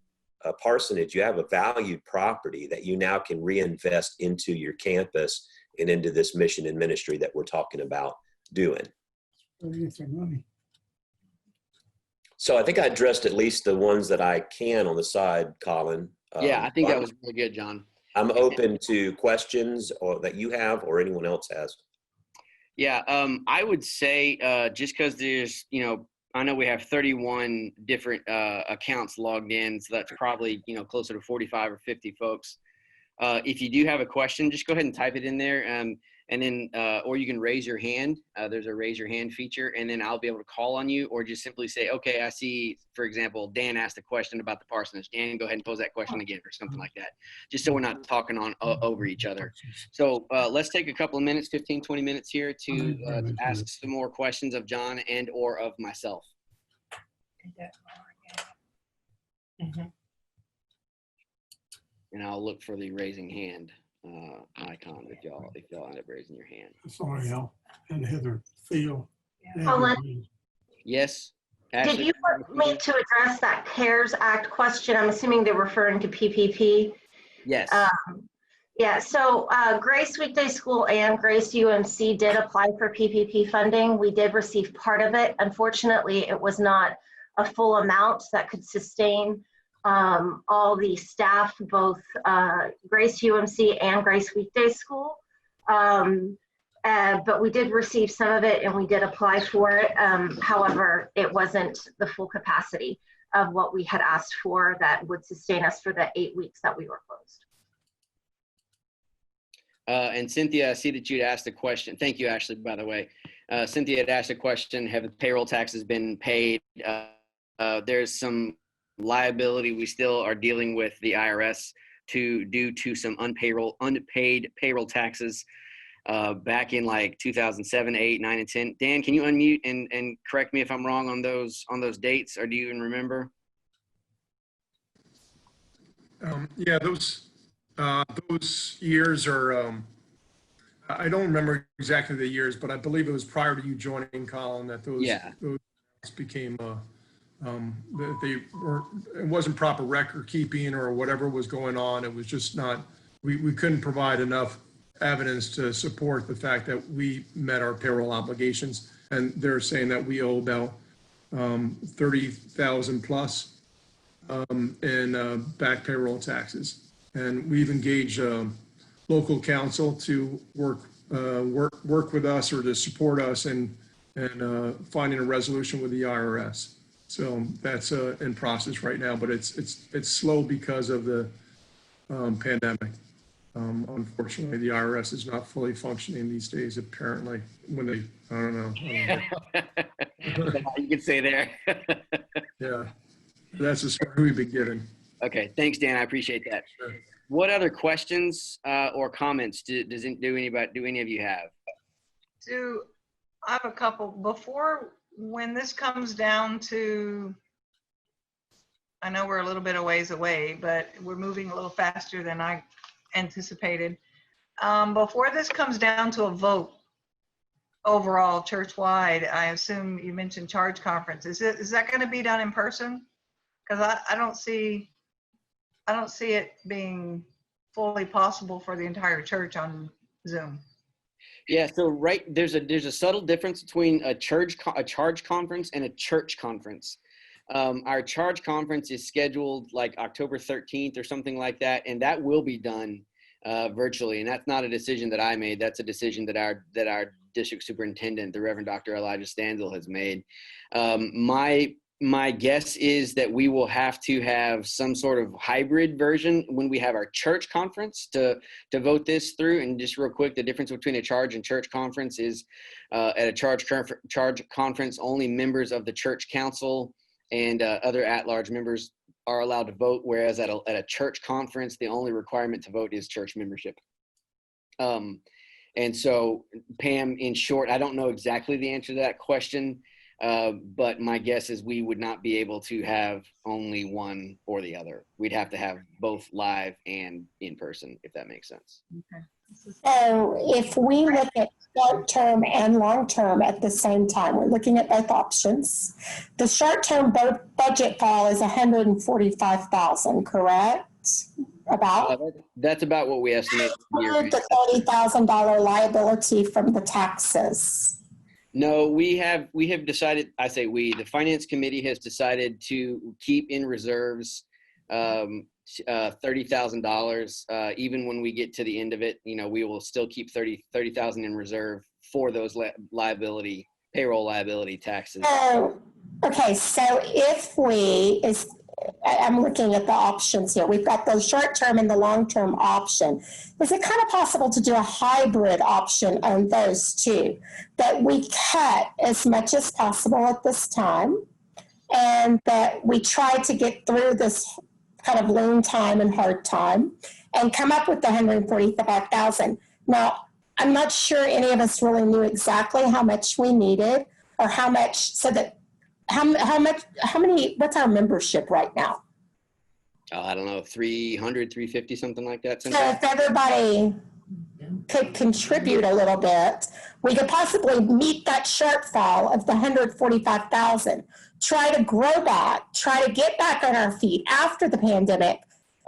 a parsonage, you have a valued property that you now can reinvest into your campus and into this mission and ministry that we're talking about doing. So I think I addressed at least the ones that I can on the side, Collin. Yeah, I think that was really good, John. I'm open to questions or that you have or anyone else has. Yeah, I would say just because there's, I know we have 31 different accounts logged in, so that's probably, closer to 45 or 50 folks. If you do have a question, just go ahead and type it in there, and then, or you can raise your hand. There's a raise your hand feature, and then I'll be able to call on you, or just simply say, okay, I see, for example, Dan asked a question about the parsonage. Dan, go ahead and pose that question again, or something like that, just so we're not talking over each other. So let's take a couple of minutes, 15, 20 minutes here to ask some more questions of John and or of myself. And I'll look for the raising hand icon if y'all end up raising your hand. Sorry, Al and Heather, Phil. Colin, Yes. did Ashley? you want me to address that CARES Act question? I'm assuming they're referring to PPP. Yes. Yeah, so Grace Weekday School and Grace UMC did apply for PPP funding. We did receive part of it. Unfortunately, it was not a full amount that could sustain all the staff, both Grace UMC and Grace Weekday School. But we did receive some of it and we did apply for it. However, it wasn't the full capacity of what we had asked for that would sustain us for the 8 weeks that we were closed. And Cynthia, I see that you'd asked a question. Thank you, Ashley, by the way. Cynthia had asked a question, have the payroll taxes been paid? There's some liability we still are dealing with the IRS due to some unpaid payroll taxes back in like 2007, 8, 9, and 10. Dan, can you unmute and correct me if I'm wrong on those dates, or do you even remember? Yeah, those years are, I don't remember exactly the years, but I believe it was prior to you joining, Collin, that those became, that it wasn't proper record keeping or whatever was going on. It was just not, we couldn't provide enough evidence to support the fact that we met our payroll obligations. And they're saying that we owe about 30,000 plus in back payroll taxes. And we've engaged local counsel to work with us or to support us in finding a resolution with the IRS. So that's in process right now, but it's slow because of the pandemic. Unfortunately, the IRS is not fully functioning these days. Apparently, when they, I don't know. You can say there. Yeah, that's the story we've been given. Okay, thanks, Dan. I appreciate that. Sure. What other questions or comments do any of you have? I have a couple. When this comes down to, I know we're a little bit a ways away, but we're moving a little faster than I anticipated. Before this comes down to a vote overall church-wide, I assume you mentioned charge conference. Is that going to be done in person? Because I don't see it being fully possible for the entire church on Zoom. Yeah, so there's a subtle difference between a charge conference and a church conference. Our charge conference is scheduled like October 13th or something like that, and that will be done virtually. And that's not a decision that I made. That's a decision that our district superintendent, the Reverend Dr. Elijah Stanzel, has made. My guess is that we will have to have some sort of hybrid version when we have our church conference to vote this through. And just real quick, the difference between a charge and church conference is at a charge conference, only members of the church council and other at-large members are allowed to vote, whereas at a church conference, the only requirement to vote is church membership. And so, Pam, in short, I don't know exactly the answer to that question. But my guess is we would not be able to have only one or the other. We'd have to have both live and in person, if that makes sense. Okay. So if we look at short-term and long-term at the same time, we're looking at both options. The short-term budget fall is $145,000, correct? That's about what we estimate. The $30,000 liability from the taxes. No, we have decided, I say we, the finance committee has decided to keep in reserves $30,000. Even when we get to the end of it, we will still keep $30,000 in reserve for those payroll liability taxes. Okay, so I'm looking at the options here. We've got the short-term and the long-term option. Is it kind of possible to do a hybrid option on those two? That we cut as much as possible at this time, and that we try to get through this kind of lean time and hard time and come up with the $145,000. Now, I'm not sure any of us really knew exactly how much we needed or how much, so that what's our membership right now? I don't know, 300, 350, something like that. So if everybody could contribute a little bit, we could possibly meet that shortfall of the $145,000, try to grow back, try to get back on our feet after the pandemic,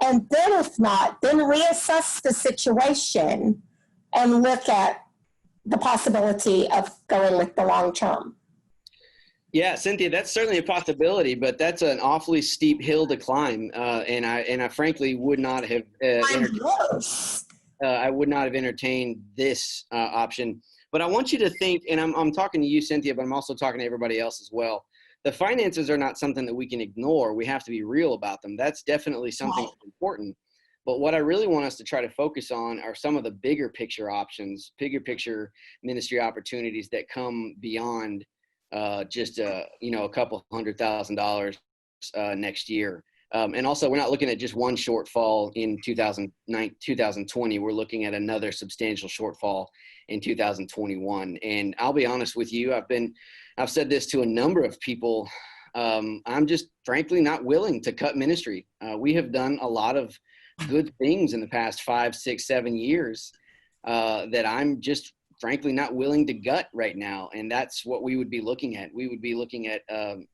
and then if not, then reassess the situation and look at the possibility of going with the long term. Yeah, Cynthia, that's certainly a possibility, but that's an awfully steep hill to climb, and I frankly would not have. I would not have entertained this option. But I want you to think, and I'm talking to you, Cynthia, but I'm also talking to everybody else as well. The finances are not something that we can ignore. We have to be real about them. That's definitely something important. But what I really want us to try to focus on are some of the bigger picture options, bigger picture ministry opportunities that come beyond just a couple $100,000 next year. And also, we're not looking at just one shortfall in 2020. We're looking at another substantial shortfall in 2021. And I'll be honest with you, I've said this to a number of people. I'm just frankly not willing to cut ministry. We have done a lot of good things in the past 5, 6, 7 years that I'm just frankly not willing to gut right now. And that's what we would be looking at. We would be looking at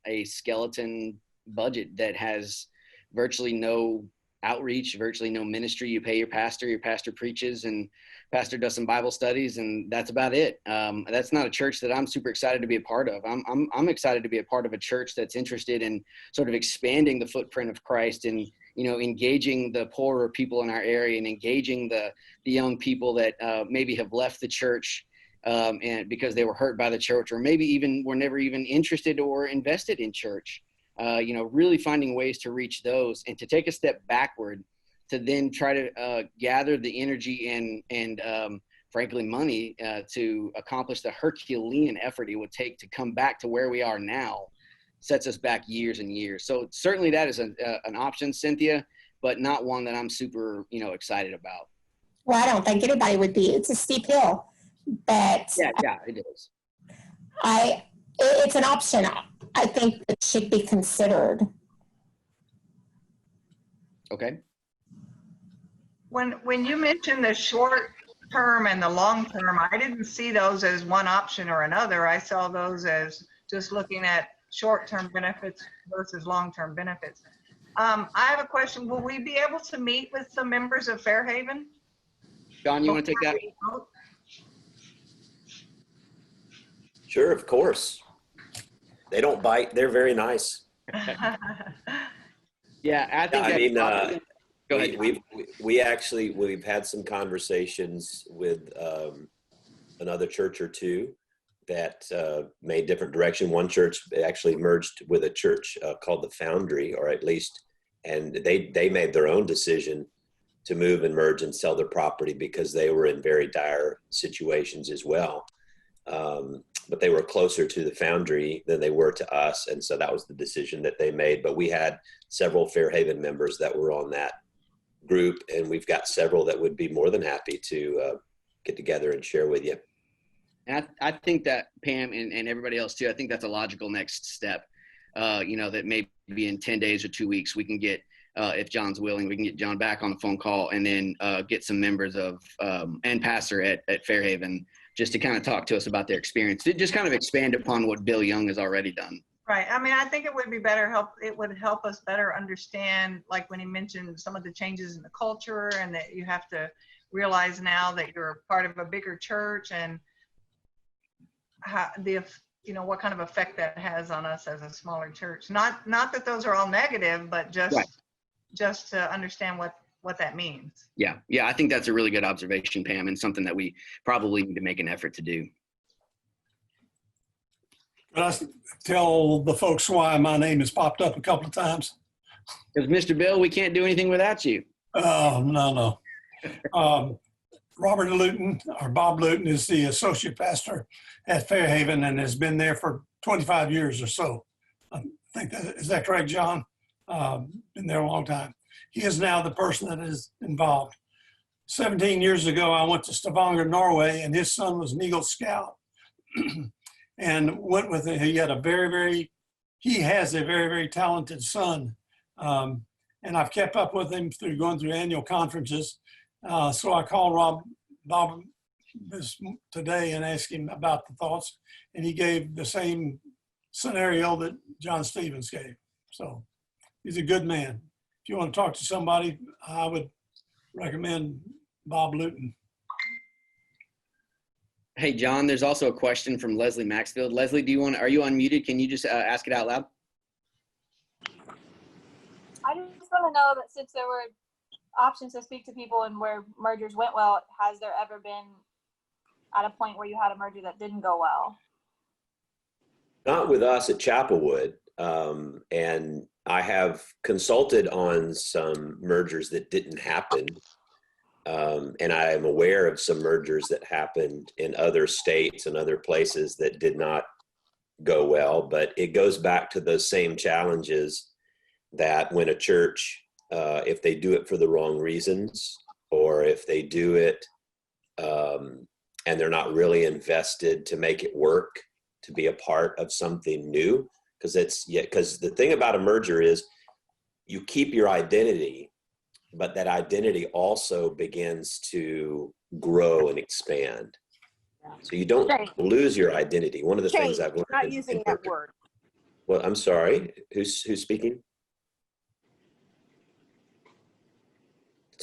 a skeleton budget that has virtually no outreach, virtually no ministry. You pay your pastor preaches, and pastor does some Bible studies, and that's about it. That's not a church that I'm super excited to be a part of. I'm excited to be a part of a church that's interested in sort of expanding the footprint of Christ and, engaging the poorer people in our area and engaging the young people that maybe have left the church and because they were hurt by the church, or maybe even were never even interested or invested in church. Really finding ways to reach those and to take a step backward to then try to gather the energy and frankly money to accomplish the Herculean effort it would take to come back to where we are now sets us back years and years. So certainly that is an option, Cynthia. but not one that I'm super, excited about. Well, I don't think anybody would be. It's a steep hill, but Yeah, it is. it's an option. I think it should be considered. Okay. When you mentioned the short term and the long term, I didn't see those as one option or another. I saw those as just looking at short-term benefits versus long-term benefits. I have a question. Will we be able to meet with some members of Fairhaven? John, you want to take that? Sure, of course. They don't bite. They're very nice. Yeah, I think. I mean, go ahead. we've had some conversations with another church or two that made different direction. One church actually merged with a church called the Foundry, or at least, and they made their own decision to move and merge and sell their property because they were in very dire situations as well. But they were closer to the Foundry than they were to us. And so that was the decision that they made. But we had several Fairhaven members that were on that group, and we've got several that would be more than happy to get together and share with you. And I think that Pam and everybody else too, I think that's a logical next step. That maybe in 10 days or 2 weeks, we can get, if John's willing, we can get John back on the phone call and then get some members of and pastor at Fairhaven just to kind of talk to us about their experience. To just kind of expand upon what Bill Young has already done. Right. I mean, I think it would be it would help us better understand, like when he mentioned some of the changes in the culture, and that you have to realize now that you're part of a bigger church, and how what kind of effect that has on us as a smaller church. Not that those are all negative, but just to understand what that means. Yeah. I think that's a really good observation, Pam, and something that we probably need to make an effort to do. But I tell the folks why my name has popped up a couple of times. Because Mr. Bill, we can't do anything without you. Oh, no. Robert Luton, or Bob Luton, is the associate pastor at Fairhaven and has been there for 25 years or so. I think is that correct, John? Been there a long time. He is now the person that is involved. 17 years ago, I went to Stavanger, Norway, and his son was an Eagle Scout. And went with it. He has a very, very talented son. And I've kept up with him through going through annual conferences. So I called Bob today and asked him about the thoughts. And he gave the same scenario that John Stevens gave. So he's a good man. If you want to talk to somebody, I would recommend Bob Luton. Hey, John, there's also a question from Leslie Maxfield. Leslie, are you unmuted? Can you just ask it out loud? I just want to know that since there were options to speak to people and where mergers went well, has there ever been at a point where you had a merger that didn't go well? Not with us at Chapelwood. And I have consulted on some mergers that didn't happen. And I am aware of some mergers that happened in other states and other places that did not go well, but it goes back to those same challenges that when a church, if they do it for the wrong reasons, or if they do it and they're not really invested to make it work, to be a part of something new, because the thing about a merger is you keep your identity, but that identity also begins to grow and expand. So you don't lose your identity. One of the things I've learned. Not using that word. Well, I'm sorry. Who's speaking?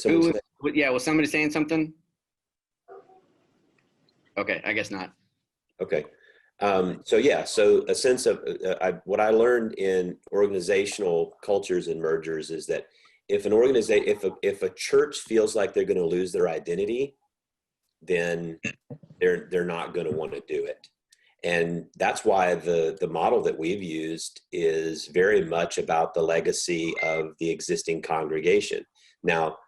Was somebody saying something? Okay, I guess not. Okay. So a sense of what I learned in organizational cultures and mergers is that if an organization, if a church feels like they're going to lose their identity, then they're not going to want to do it. And that's why the model that we've used is very much about the legacy of the existing congregation. Now,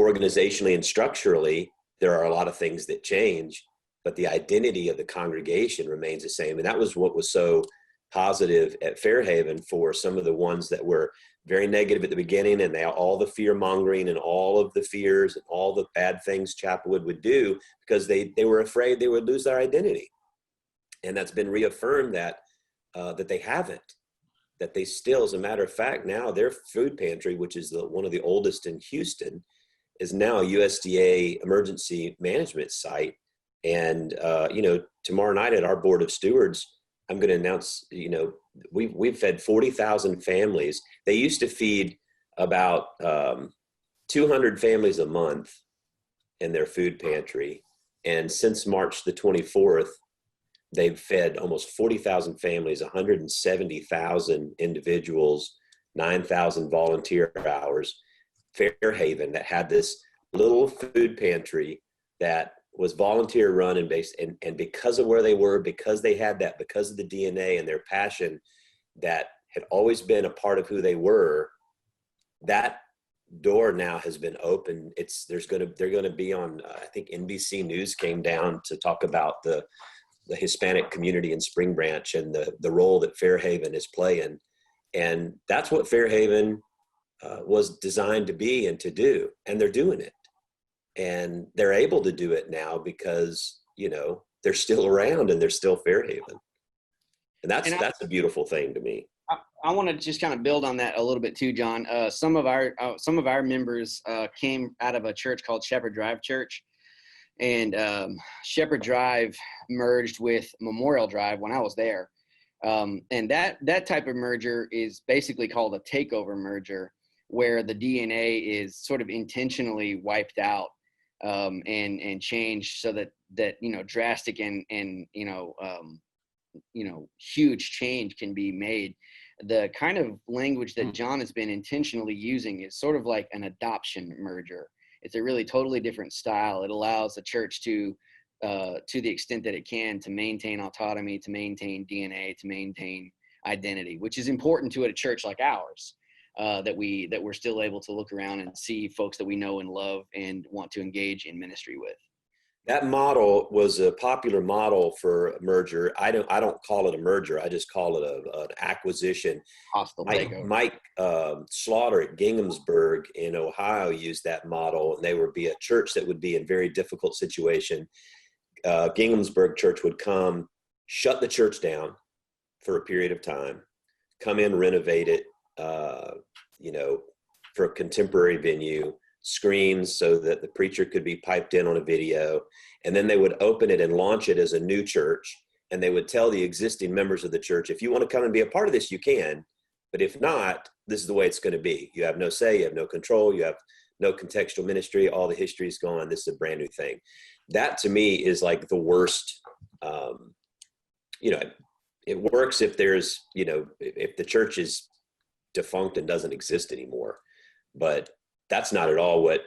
organizationally and structurally, there are a lot of things that change, but the identity of the congregation remains the same. And that was what was so positive at Fairhaven for some of the ones that were very negative at the beginning, and all the fear mongering and all of the fears and all the bad things Chapelwood would do because they were afraid they would lose their identity. And that's been reaffirmed that they haven't, that they still, as a matter of fact, now their food pantry, which is one of the oldest in Houston, is now a USDA emergency management site. And, tomorrow night at our board of stewards, I'm going to announce, we've fed 40,000 families. They used to feed about 200 families a month in their food pantry. And since March the 24th, they've fed almost 40,000 families, 170,000 individuals, 9,000 volunteer hours. Fairhaven, that had this little food pantry that was volunteer run and based, and because of where they were, because they had that, because of the DNA and their passion that had always been a part of who they were, that door now has been open. They're going to be on, I think NBC News came down to talk about the Hispanic community in Spring Branch and the role that Fairhaven is playing. And that's what Fairhaven was designed to be and to do, and they're doing it. And they're able to do it now because, they're still around and they're still Fairhaven. And that's a beautiful thing to me. I want to just kind of build on that a little bit too, John. Some of our members came out of a church called Shepherd Drive Church, and Shepherd Drive merged with Memorial Drive when I was there. And that type of merger is basically called a takeover merger, where the DNA is sort of intentionally wiped out and changed so that drastic and huge change can be made. The kind of language that John has been intentionally using is sort of like an adoption merger. It's a really totally different style. It allows the church to the extent that it can, to maintain autonomy, to maintain DNA, to maintain identity, which is important to a church like ours. That we're still able to look around and see folks that we know and love and want to engage in ministry with. That model was a popular model for a merger. I don't call it a merger. I just call it an acquisition. Hostile takeover. Mike Slaughter at Ginghamsburg in Ohio used that model, and they would be a church that would be in very difficult situation. Ginghamsburg church would come, shut the church down for a period of time, come in, renovate it, for a contemporary venue, screens so that the preacher could be piped in on a video, and then they would open it and launch it as a new church, and they would tell the existing members of the church, if you want to come and be a part of this, you can, but if not, this is the way it's going to be. You have no say, you have no control, you have no contextual ministry, all the history is gone, this is a brand new thing. That to me is like the worst. It works if there's, if the church is defunct and doesn't exist anymore, but that's not at all what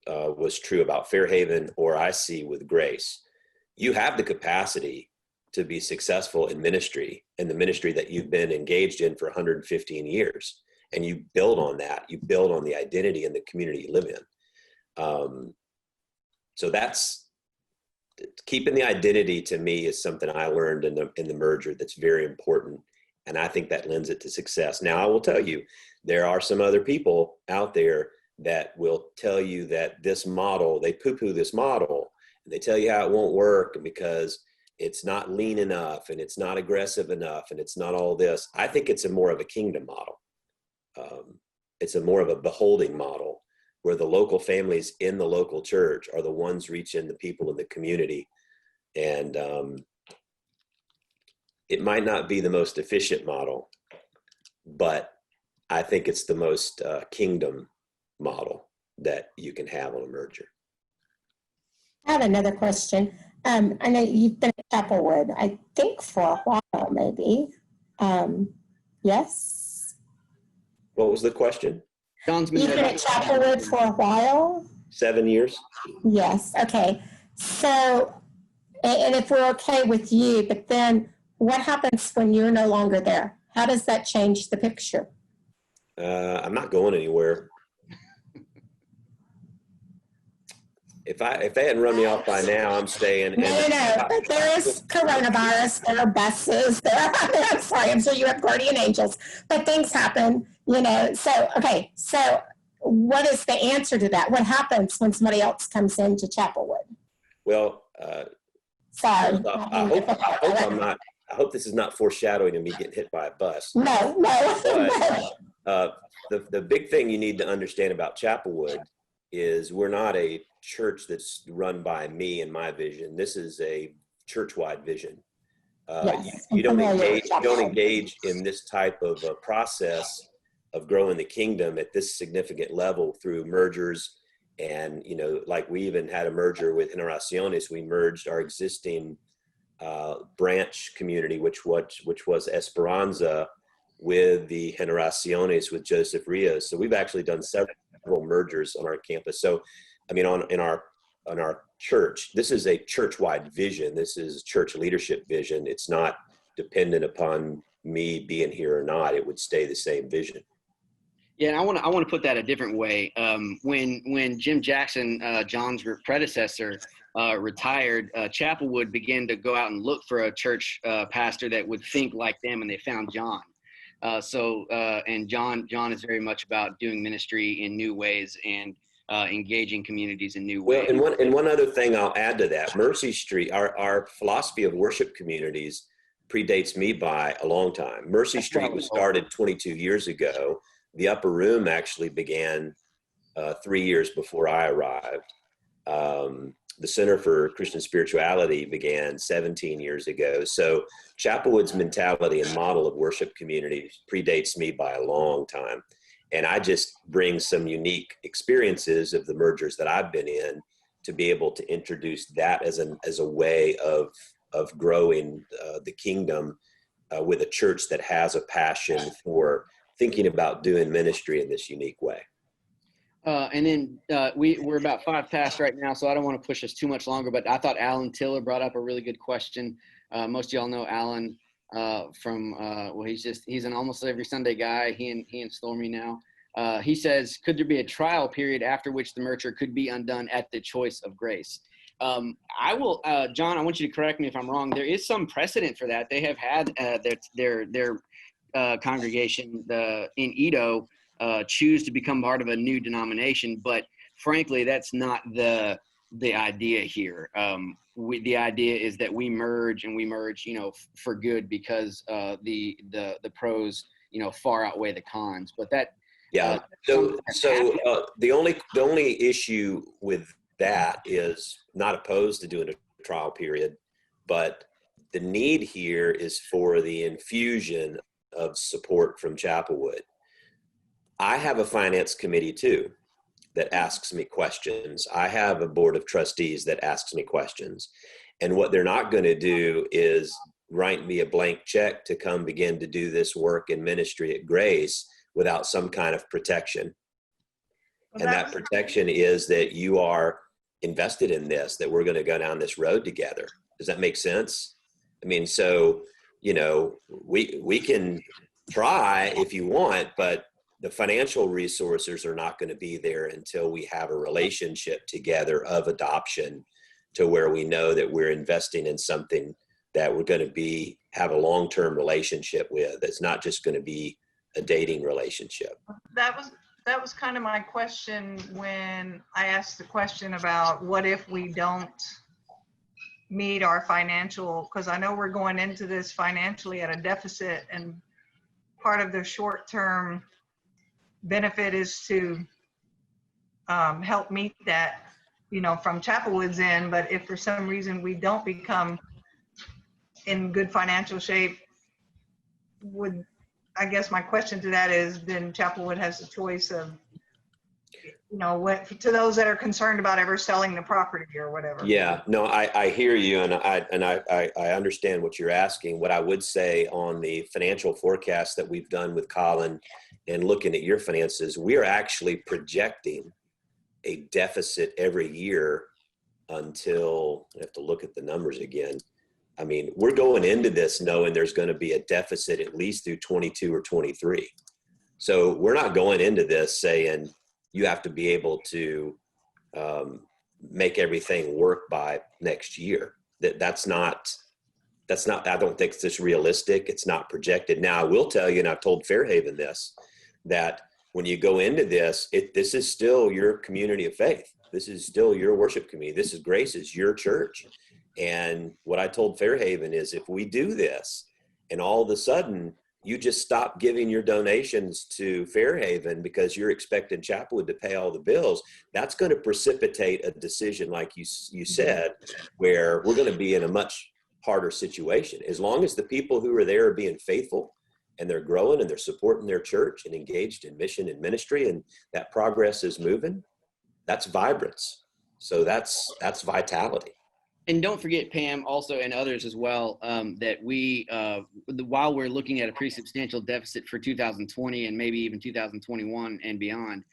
was true about Fairhaven or I see with Grace. You have the capacity to be successful in ministry, in the ministry that you've been engaged in for 115 years, and you build on that. You build on the identity and the community you live in. So that's keeping the identity, to me, is something I learned in the merger that's very important. And I think that lends it to success. Now, I will tell you, there are some other people out there that will tell you that this model, they poo-poo this model, and they tell you how it won't work because it's not lean enough and it's not aggressive enough and it's not all this. I think it's more of a kingdom model. It's more of a beholding model where the local families in the local church are the ones reaching the people in the community. And it might not be the most efficient model, but I think it's the most kingdom model that you can have on a merger. I have another question. I know you've been at Chapelwood, I think for a while, maybe. Yes? What was the question? John's You've been at Chapelwood for a while? 7 years? Yes, okay. So, and if we're okay with you, but then what happens when you're no longer there? How does that change the picture? I'm not going anywhere. If they hadn't run me off by now, I'm staying. No, but there is coronavirus, there are buses, I'm sorry, I'm sure you have guardian angels, but things happen. Okay, so what is the answer to that? What happens when somebody else comes into Chapelwood? Well, Sorry. I hope this is not foreshadowing of me getting hit by a bus. No. But the big thing you need to understand about Chapelwood is we're not a church that's run by me and my vision. This is a church-wide vision. Yes, You don't engage in this type of a process of growing the kingdom at this significant level through mergers. And, like we even had a merger with Generaciones. We merged our existing branch community, which was Esperanza, with the Generaciones with Joseph Rios. So we've actually done several mergers on our campus. So, in our church, this is a church-wide vision. This is church leadership vision. It's not dependent upon me being here or not. It would stay the same vision. Yeah, and I want to put that a different way. When Jim Jackson, John's predecessor, retired, Chapelwood began to go out and look for a church pastor that would think like them, and they found John. And John is very much about doing ministry in new ways and engaging communities in new ways. Well, and one other thing I'll add to that, Mercy Street, our philosophy of worship communities predates me by a long time. Mercy Street was started 22 years ago. The Upper Room actually began 3 years before I arrived. The Center for Christian Spirituality began 17 years ago. So Chapelwood's mentality and model of worship community predates me by a long time. And I just bring some unique experiences of the mergers that I've been in to be able to introduce that as a way of growing the kingdom with a church that has a passion for thinking about doing ministry in this unique way. And then we're about 5 past right now, so I don't want to push us too much longer, but I thought Alan Tiller brought up a really good question. Most of y'all know Alan he's an almost every Sunday guy, he and Stormy now. He says, could there be a trial period after which the merger could be undone at the choice of grace? John, I want you to correct me if I'm wrong. There is some precedent for that. They have had their congregation in Edo choose to become part of a new denomination, but frankly, that's not the idea here. The idea is that we merge for good, because the pros far outweigh the cons. But that so the only issue with that is not opposed to doing a trial period, but the need here is for the infusion of support from Chapelwood. I have a finance committee too that asks me questions. I have a board of trustees that asks me questions. And what they're not going to do is write me a blank check to come begin to do this work in ministry at Grace without some kind of protection. And that protection is that you are invested in this, that we're going to go down this road together. Does that make sense? So, we can try if you want, but the financial resources are not going to be there until we have a relationship together of adoption, to where we know that we're investing in something that we're going to have a long-term relationship with. It's not just going to be a dating relationship. That was kind of my question when I asked the question about what if we don't meet our financial, because I know we're going into this financially at a deficit, and part of the short-term benefit is to help meet that, from Chapelwood's end. But if for some reason we don't become in good financial shape, I guess my question to that is, then Chapelwood has the choice of, to those that are concerned about ever selling the property or whatever. Yeah, no, I hear you, and I understand what you're asking. What I would say on the financial forecast that we've done with Collin and looking at your finances, we are actually projecting a deficit every year until, I have to look at the numbers again. We're going into this knowing there's going to be a deficit at least through 22 or 23. So we're not going into this saying you have to be able to make everything work by next year. That's not, I don't think it's realistic. It's not projected. Now, I will tell you, and I've told Fairhaven this, that when you go into this, this is still your community of faith. This is still your worship community. This is Grace, is your church. And what I told Fairhaven is, if we do this and all of a sudden you just stop giving your donations to Fairhaven because you're expecting Chapelwood to pay all the bills, that's going to precipitate a decision, like you said, where we're going to be in a much harder situation. As long as the people who are there are being faithful and they're growing and they're supporting their church and engaged in mission and ministry, and that progress is moving, that's vibrance. So that's vitality. And don't forget, Pam, also, and others as well, that we, while we're looking at a pretty substantial deficit for 2020 and maybe even 2021 and beyond,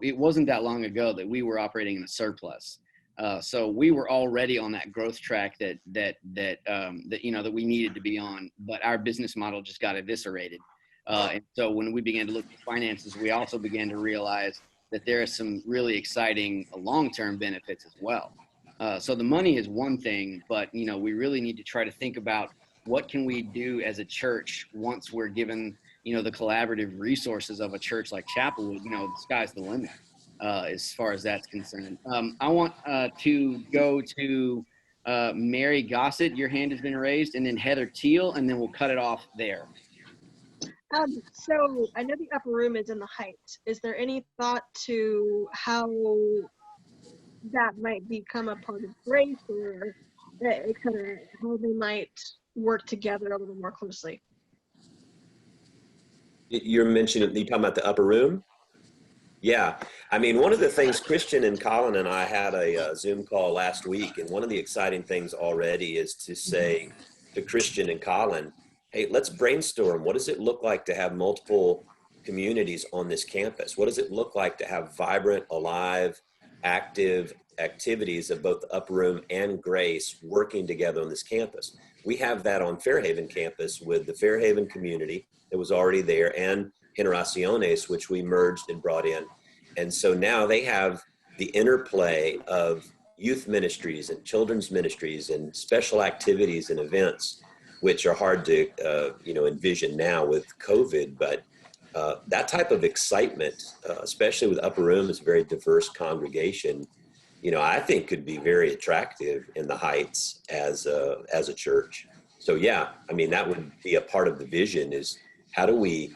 it wasn't that long ago that we were operating in a surplus. So we were already on that growth track that we needed to be on, but our business model just got eviscerated. And so when we began to look at finances, we also began to realize that there are some really exciting long-term benefits as well. So the money is one thing, but we really need to try to think about what can we do as a church once we're given the collaborative resources of a church like Chapelwood. The sky's the limit as far as that's concerned. I want to go to Mary Gossett. Your hand has been raised, and then Heather Teal, and then we'll cut it off there. So I know the upper room is in the Heights. Is there any thought to how that might become a part of Grace, or how they might work together a little more closely? You're talking about the upper room? Yeah. I mean, one of the things, Christian and Collin and I had a Zoom call last week, and one of the exciting things already is to say to Christian and Collin, hey, let's brainstorm. What does it look like to have multiple communities on this campus? What does it look like to have vibrant, alive, active activities of both the upper room and Grace working together on this campus? We have that on Fairhaven campus with the Fairhaven community that was already there, and Generaciones, which we merged and brought in. And so now they have the interplay of youth ministries and children's ministries and special activities and events, which are hard to envision now with COVID. But that type of excitement, especially with Upper Room, is a very diverse congregation, I think could be very attractive in the Heights as a church. So yeah, I mean, that would be a part of the vision, is how do we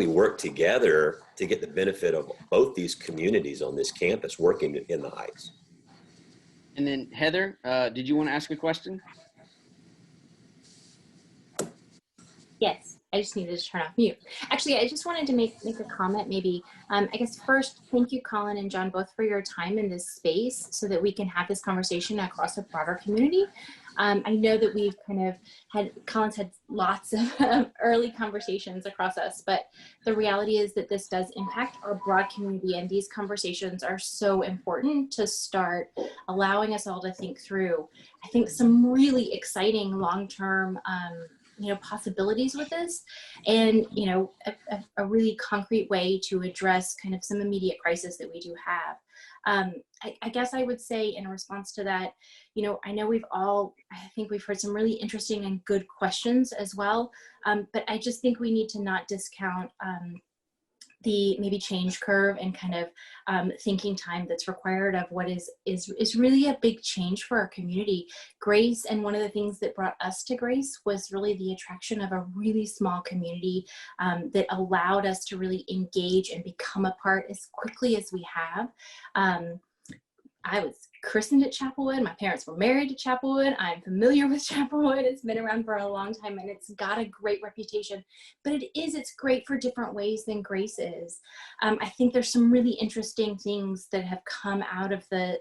work together to get the benefit of both these communities on this campus working in the Heights? And then Heather, did you want to ask a question? Yes, I just needed to turn off mute. Actually, I just wanted to make a comment maybe. I guess first, thank you, Collin and John, both for your time in this space so that we can have this conversation across a broader community. I know that we've Collin's had lots of early conversations across us, but the reality is that this does impact our broad community, and these conversations are so important to start allowing us all to think through, I think, some really exciting long-term possibilities with this, and a really concrete way to address kind of some immediate crisis that we do have. I guess I would say in response to that, I know I think we've heard some really interesting and good questions as well, but I just think we need to not discount the maybe change curve and kind of thinking time that's required of what is really a big change for our community. Grace, and one of the things that brought us to Grace was really the attraction of a really small community that allowed us to really engage and become a part as quickly as we have. I was christened at Chapelwood. My parents were married to Chapelwood. I'm familiar with Chapelwood. It's been around for a long time, and it's got a great reputation, but it's great for different ways than Grace is. I think there's some really interesting things that have come out of the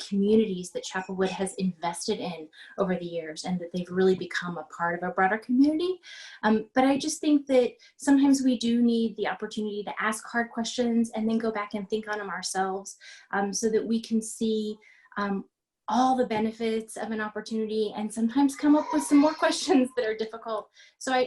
communities that Chapelwood has invested in over the years, and that they've really become a part of a broader community. But I just think that sometimes we do need the opportunity to ask hard questions and then go back and think on them ourselves, so that we can see all the benefits of an opportunity and sometimes come up with some more questions that are difficult. So I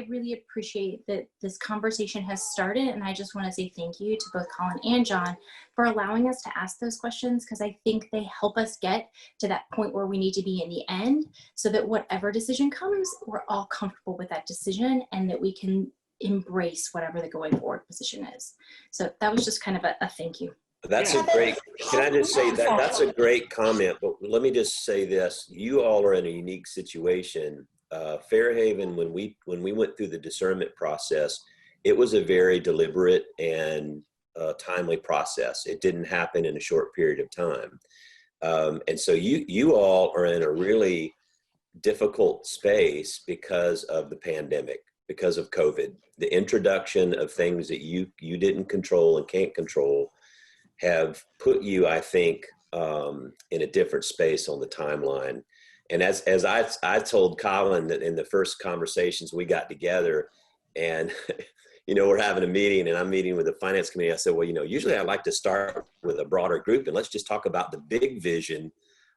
really appreciate that this conversation has started, and I just want to say thank you to both Collin and John for allowing us to ask those questions, because I think they help us get to that point where we need to be in the end, so that whatever decision comes, we're all comfortable with that decision, and that we can embrace whatever the going forward position is. So that was just kind of a thank you. That's a great, can I just say that that's a great comment, but let me just say this. You all are in a unique situation. Fairhaven, when we went through the discernment process, it was a very deliberate and timely process. It didn't happen in a short period of time. And so you all are in a really difficult space because of the pandemic, because of COVID. The introduction of things that you didn't control and can't control have put you, I think, in a different space on the timeline. And as I told Collin that in the first conversations we got together, and we're having a meeting and I'm meeting with the finance committee. I said, well, usually I like to start with a broader group and let's just talk about the big vision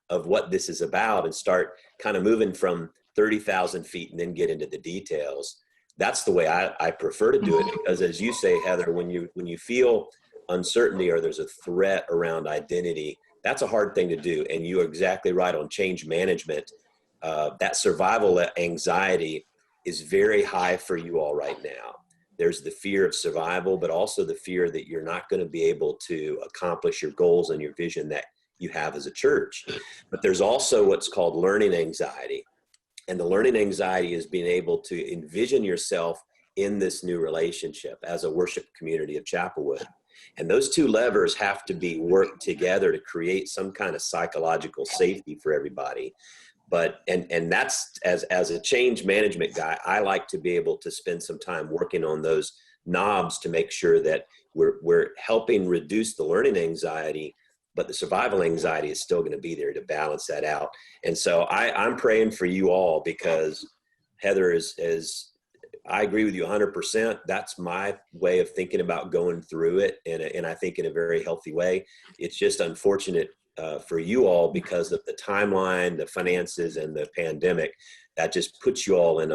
of what this is about and start kind of moving from 30,000 feet and then get into the details. That's the way I prefer to do it, because as you say, Heather, when you feel uncertainty or there's a threat around identity, that's a hard thing to do. And you're exactly right on change management. That survival anxiety is very high for you all right now. There's the fear of survival, but also the fear that you're not going to be able to accomplish your goals and your vision that you have as a church. But there's also what's called learning anxiety. And the learning anxiety is being able to envision yourself in this new relationship as a worship community of Chapelwood. And those two levers have to be worked together to create some kind of psychological safety for everybody. But, and that's, as a change management guy, I like to be able to spend some time working on those knobs to make sure that we're helping reduce the learning anxiety, but the survival anxiety is still going to be there to balance that out. And so I'm praying for you all, because Heather is I agree with you 100%. That's my way of thinking about going through it. And I think in a very healthy way. It's just unfortunate for you all because of the timeline, the finances, and the pandemic. That just puts you all in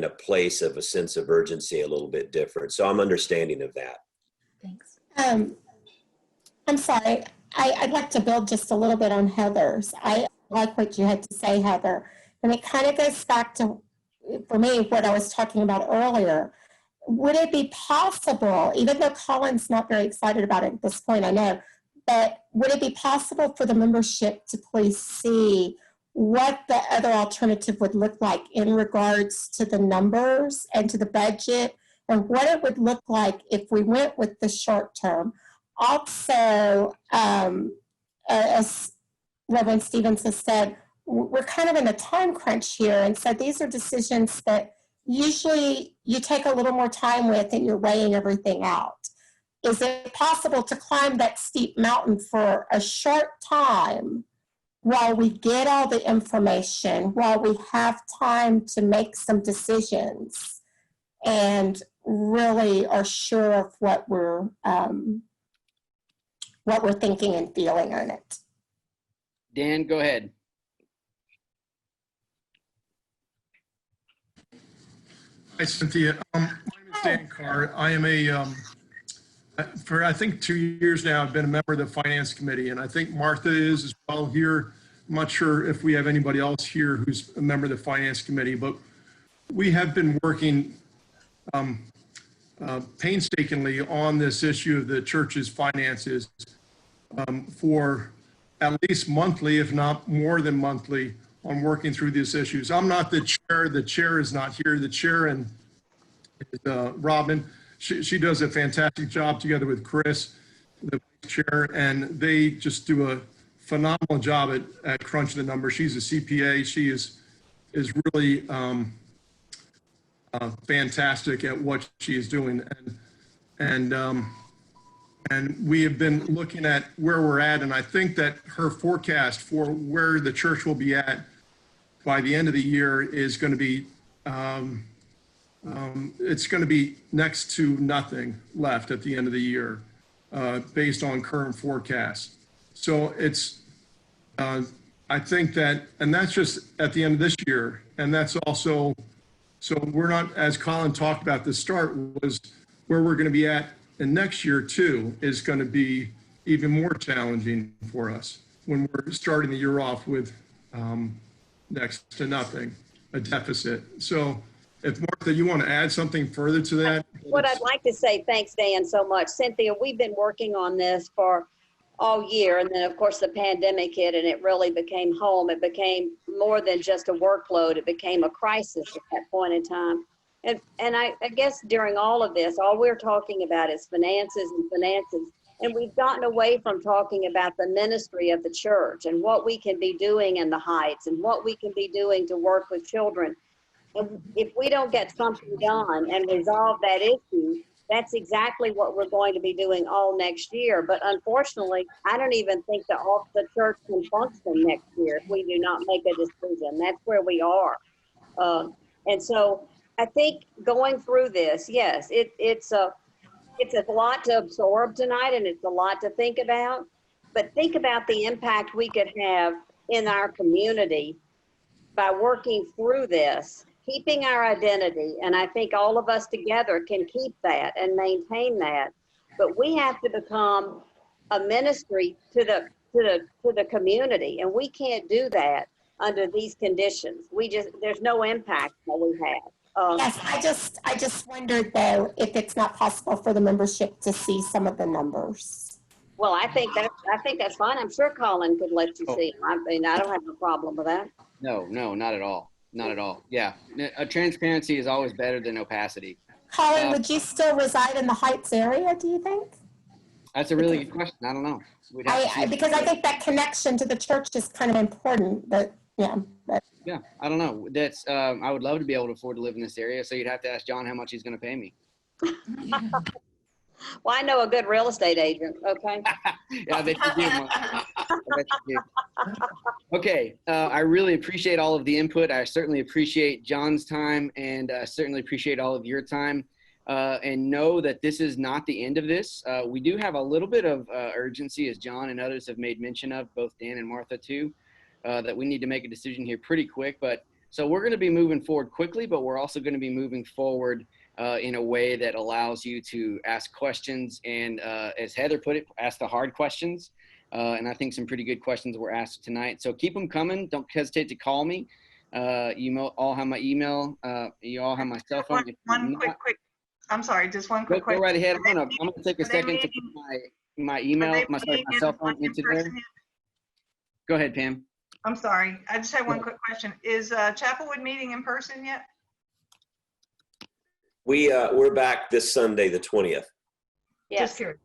a place of a sense of urgency a little bit different. So I'm understanding of that. Thanks. I'm sorry. I'd like to build just a little bit on Heather's. I like what you had to say, Heather. And it kind of goes back to, for me, what I was talking about earlier. Would it be possible, even though Collin's not very excited about it at this point, I know, but would it be possible for the membership to please see what the other alternative would look like in regards to the numbers and to the budget, and what it would look like if we went with the short term? Also, as Reverend Stevens has said, we're kind of in a time crunch here, and so these are decisions that usually you take a little more time with and you're weighing everything out. Is it possible to climb that steep mountain for a short time while we get all the information, while we have time to make some decisions and really are sure of what we're thinking and feeling on it? Dan, go ahead. Hi, Cynthia. My name is Dan Carr. I am for I think 2 years now, I've been a member of the Finance Committee, and I think Martha is as well here. I'm not sure if we have anybody else here who's a member of the Finance Committee, but we have been working painstakingly on this issue of the church's finances for at least monthly, if not more than monthly, on working through these issues. I'm not the chair. The chair is not here. The chair and Robin, she does a fantastic job together with Chris, the vice chair, and they just do a phenomenal job at crunching the numbers. She's a CPA. She is really fantastic at what she is doing. And we have been looking at where we're at, and I think that her forecast for where the church will be at by the end of the year is going to be, it's going to be next to nothing left at the end of the year, based on current forecasts. So it's, I think that, and that's just at the end of this year, and that's also, so we're not, as Collin talked about, the start was where we're going to be at, and next year too is going to be even more challenging for us when we're starting the year off with next to nothing, a deficit. So if Martha, you want to add something further to that? What I'd like to say, thanks, Dan, so much. Cynthia, we've been working on this for all year. And then, of course, the pandemic hit and it really became home. It became more than just a workload. It became a crisis at that point in time. And I guess during all of this, all we're talking about is finances and finances. And we've gotten away from talking about the ministry of the church and what we can be doing in the Heights and what we can be doing to work with children. And if we don't get something done and resolve that issue, that's exactly what we're going to be doing all next year. But unfortunately, I don't even think the church can function next year if we do not make a decision. That's where we are. And so I think going through this, yes, it's a lot to absorb tonight and it's a lot to think about. But think about the impact we could have in our community by working through this, keeping our identity. And I think all of us together can keep that and maintain that. But we have to become a ministry to the community. And we can't do that under these conditions. There's no impact that we have. Yes, I just wondered though, if it's not possible for the membership to see some of the numbers. Well, I think that's fine. I'm sure Collin could let you see them. I mean, I don't have a problem with that. No, not at all. Not at all. Yeah. Transparency is always better than opacity. Collin, would you still reside in the Heights area, do you think? That's a really good question. I don't know. Because I think that connection to the church is kind of important, but yeah. Yeah, I don't know. That's I would love to be able to afford to live in this area. So you'd have to ask John how much he's going to pay me. Well, I know a good real estate agent. Okay. Yeah, I bet you do. I bet you do. Okay. I really appreciate all of the input. I certainly appreciate John's time, and I certainly appreciate all of your time. And know that this is not the end of this. We do have a little bit of urgency, as John and others have made mention of, both Dan and Martha too. That we need to make a decision here pretty quick. But so we're going to be moving forward quickly, but we're also going to be moving forward in a way that allows you to ask questions and, as Heather put it, ask the hard questions. And I think some pretty good questions were asked tonight. So keep them coming. Don't hesitate to call me. You all have my email. You all have my cell phone. One quick. I'm sorry, just one quick question. Go right ahead. I'm going to take a second to put my email, my cell phone into there. Go ahead, Pam. I'm sorry. I just have one quick question. Is Chapelwood meeting in person yet? We're back this Sunday, the 20th. Yes. Just curious.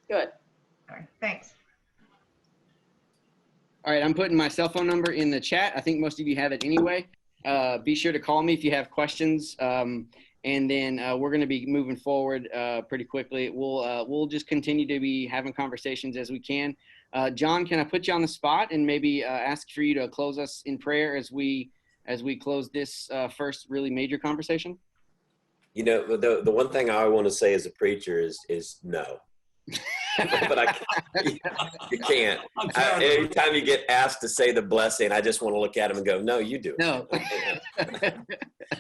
Good. All right. Thanks. All right. I'm putting my cell phone number in the chat. I think most of you have it anyway. Be sure to call me if you have questions. And then we're going to be moving forward pretty quickly. We'll just continue to be having conversations as we can. John, can I put you on the spot and maybe ask for you to close us in prayer as we close this first really major conversation? You know, the one thing I want to say as a preacher is no. But you can't. Every time you get asked to say the blessing, I just want to look at him and go, no, you do. No.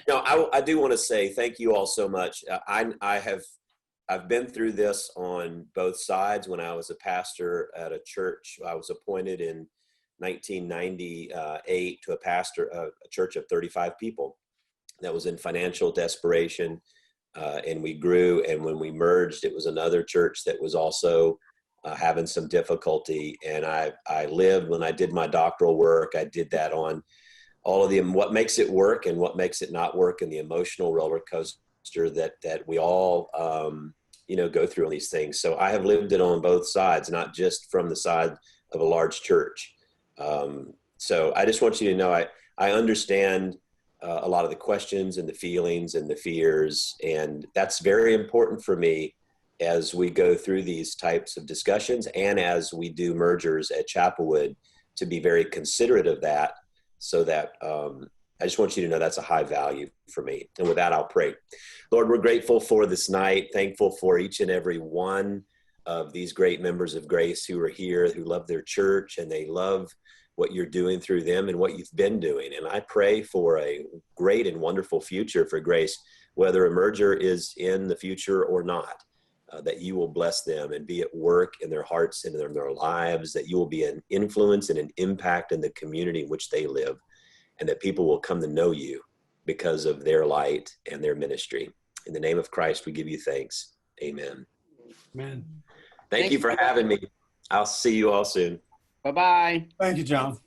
No, I do want to say thank you all so much. I've been through this on both sides. When I was a pastor at a church, I was appointed in 1998 to a church of 35 people that was in financial desperation. And we grew, and when we merged, it was another church that was also having some difficulty. And I lived, when I did my doctoral work, I did that on all of what makes it work and what makes it not work, and the emotional roller coaster that we all go through on these things. So I have lived it on both sides, not just from the side of a large church. So I just want you to know I understand a lot of the questions and the feelings and the fears, and that's very important for me as we go through these types of discussions and as we do mergers at Chapelwood, to be very considerate of that, so that I just want you to know that's a high value for me. And with that, I'll pray. Lord, we're grateful for this night, thankful for each and every one of these great members of Grace who are here, who love their church, and they love what you're doing through them and what you've been doing. And I pray for a great and wonderful future for Grace, whether a merger is in the future or not, that you will bless them and be at work in their hearts and in their lives, that you will be an influence and an impact in the community in which they live, and that people will come to know you because of their light and their ministry. In the name of Christ, we give you thanks. Amen. Man. Thank you for having me. I'll see you all soon. Bye-bye. Thank you, John.